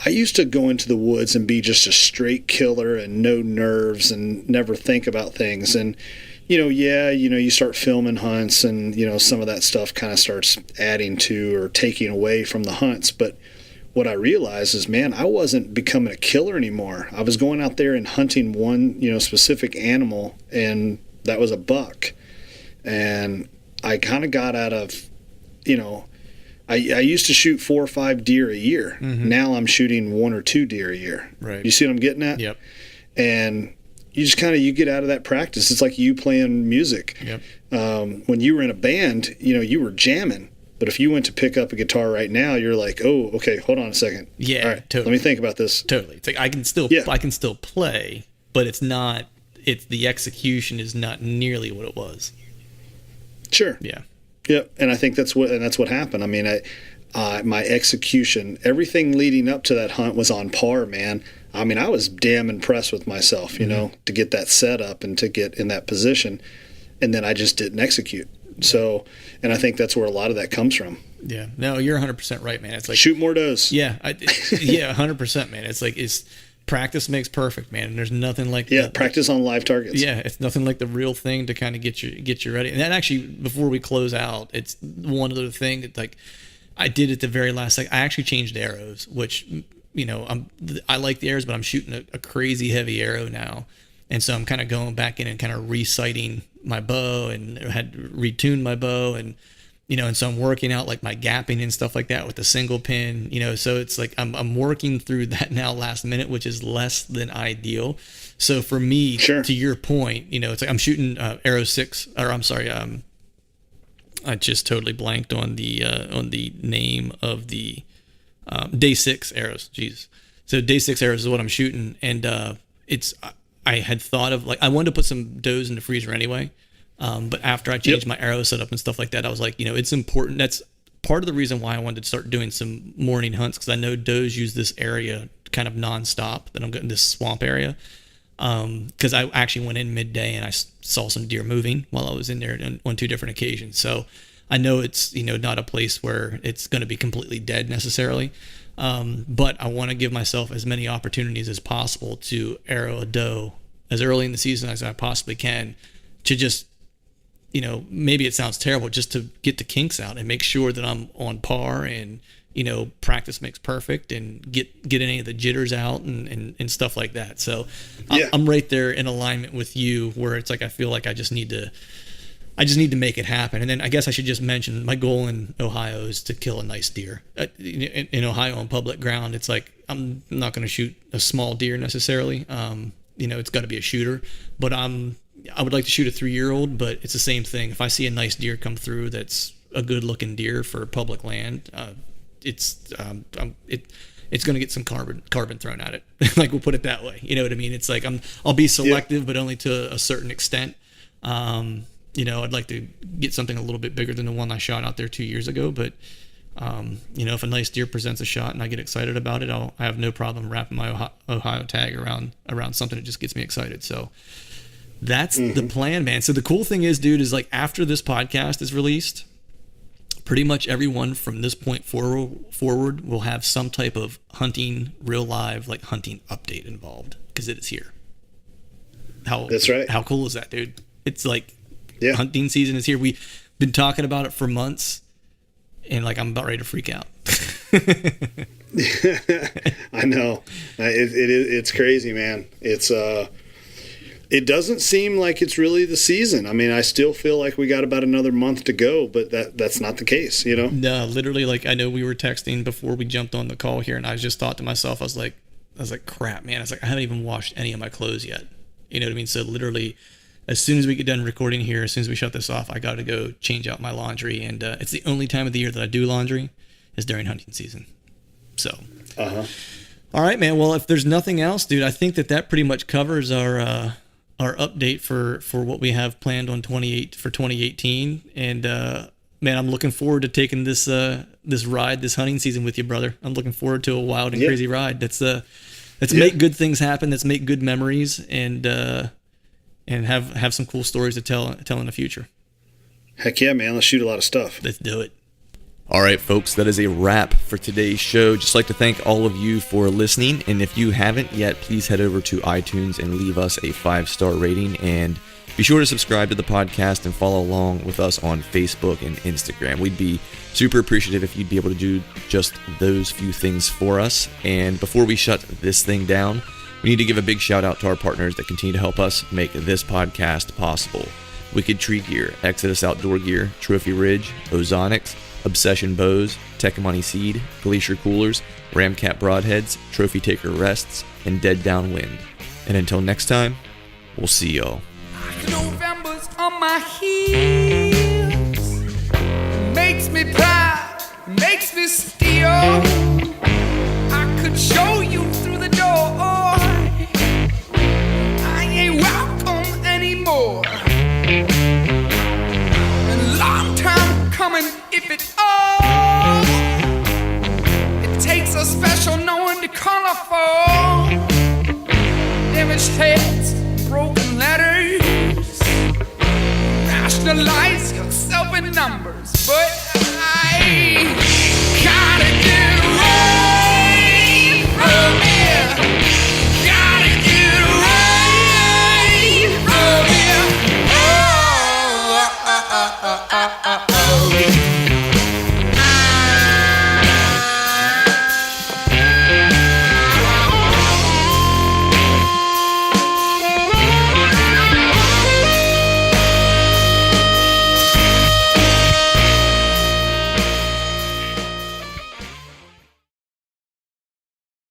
I used to go into the woods and be just a straight killer and no nerves and never think about things. And, you start filming hunts and, some of that stuff kind of starts adding to or taking away from the hunts. But what I realized is, man, I wasn't becoming a killer anymore. I was going out there and hunting one, specific animal, and that was a buck. And I kind of got out of, I used to shoot 4 or 5 deer a year. Mm-hmm. Now I'm shooting 1 or 2 deer a year. Right. You see what I'm getting at? Yep. And you just you get out of that practice. It's like you playing music. Yep. When you were in a band, you were jamming. But if you went to pick up a guitar right now, you're like, oh, okay, hold on a second. Yeah, all right, totally. Let me think about this. Totally. It's like I can still play, but it's the execution is not nearly what it was. Sure. Yeah. Yep. And I think that's what happened. I mean, my execution, everything leading up to that hunt was on par, man. I mean, I was damn impressed with myself, to get that set up and to get in that position. And then I just didn't execute. So, and I think that's where a lot of that comes from. Yeah. No, you're 100% right, man. It's like shoot more does. Yeah. 100%, man. It's like practice makes perfect, man. And there's nothing like practice on live targets. Yeah, it's nothing like the real thing to kind of get you ready. And that actually, before we close out, it's one other thing that like I did at the very last second. I actually changed arrows, which I like the arrows, but I'm shooting a crazy heavy arrow now. And so I'm kind of going back in and kind of resighting my bow and had retuned my bow and so I'm working out like my gapping and stuff like that with the single pin, so it's like I'm working through that now last minute, which is less than ideal. So for me, sure. To your point, it's like I'm shooting arrow 6, or I'm sorry, I just totally blanked on the name of the day 6 arrows. Jeez. So day 6 arrows is what I'm shooting. And I had thought of I wanted to put some does in the freezer anyway. But after I changed my arrow setup and stuff like that, I was like, it's important. That's part of the reason why I wanted to start doing some morning hunts, because I know does use this area kind of nonstop, that I'm getting this swamp area. Because I actually went in midday and I saw some deer moving while I was in there on 2 different occasions. So I know it's, not a place where it's going to be completely dead necessarily. But I want to give myself as many opportunities as possible to arrow a doe as early in the season as I possibly can, to just, maybe it sounds terrible, just to get the kinks out and make sure that I'm on par and, practice makes perfect, and get any of the jitters out and stuff like that. So I'm right there in alignment with you, where it's like I feel like I just need to make it happen. And then I guess I should just mention my goal in Ohio is to kill a nice deer. In Ohio on public ground, it's like I'm not going to shoot a small deer necessarily. It's got to be a shooter, but I would like to shoot a 3-year-old, but it's the same thing. If I see a nice deer come through that's a good looking deer for public land, it's going to get some carbon thrown at it. Like, we'll put it that way. You know what I mean? It's like I'll be selective, but only to a certain extent. I'd like to get something a little bit bigger than the one I shot out there 2 years ago. But, if a nice deer presents a shot and I get excited about it, I have no problem wrapping my Ohio tag around something that just gets me excited. So that's the plan, man. So the cool thing is, dude, is like after this podcast is released, pretty much everyone from this point forward will have some type of hunting, real live, like hunting update involved, because it is here. That's right. How cool is that, dude? It's like hunting season is here. We've been talking about it for months, and like I'm about ready to freak out. I know. It's crazy, man. It doesn't seem like it's really the season. I mean, I still feel like we got about another month to go, but that's not the case, No, literally, like I know we were texting before we jumped on the call here, and I just thought to myself, I was like, crap, man. I was like, I haven't even washed any of my clothes yet. You know what I mean? So literally, as soon as we get done recording here, as soon as we shut this off, I got to go change out my laundry. And it's the only time of the year that I do laundry is during hunting season. So, All right, man. Well, if there's nothing else, dude, I think that pretty much covers our update for what we have planned on 2018. And man, I'm looking forward to taking this hunting season with you, brother. I'm looking forward to a wild and crazy ride. Let's make good things happen. Let's make good memories. And and have some cool stories to tell in the future. Heck yeah, man. Let's shoot a lot of stuff. Let's do it. All right, folks, that is a wrap for today's show. Just like to thank all of you for listening. And if you haven't yet, please head over to iTunes and leave us a 5-star rating. And be sure to subscribe to the podcast and follow along with us on Facebook and Instagram. We'd be super appreciative if you'd be able to do just those few things for us. And before we shut this thing down, we need to give a big shout out to our partners that continue to help us make this podcast possible. Wicked Tree Gear, Exodus Outdoor Gear, Trophy Ridge, Ozonics, Obsession Bows, Tecumani Seed, Glacier Coolers, Ramcat Broadheads, Trophy Taker Rests, and Dead Downwind. And until next time, we'll see y'all. November's on my heels, makes me proud, makes me steal. I could show you through the door, I ain't welcome anymore. And long time coming, if it all, it takes a special knowing to color for damaged heads, broken letters. Rationalize yourself in numbers, but I gotta get away from here. Gotta get away from here. Oh.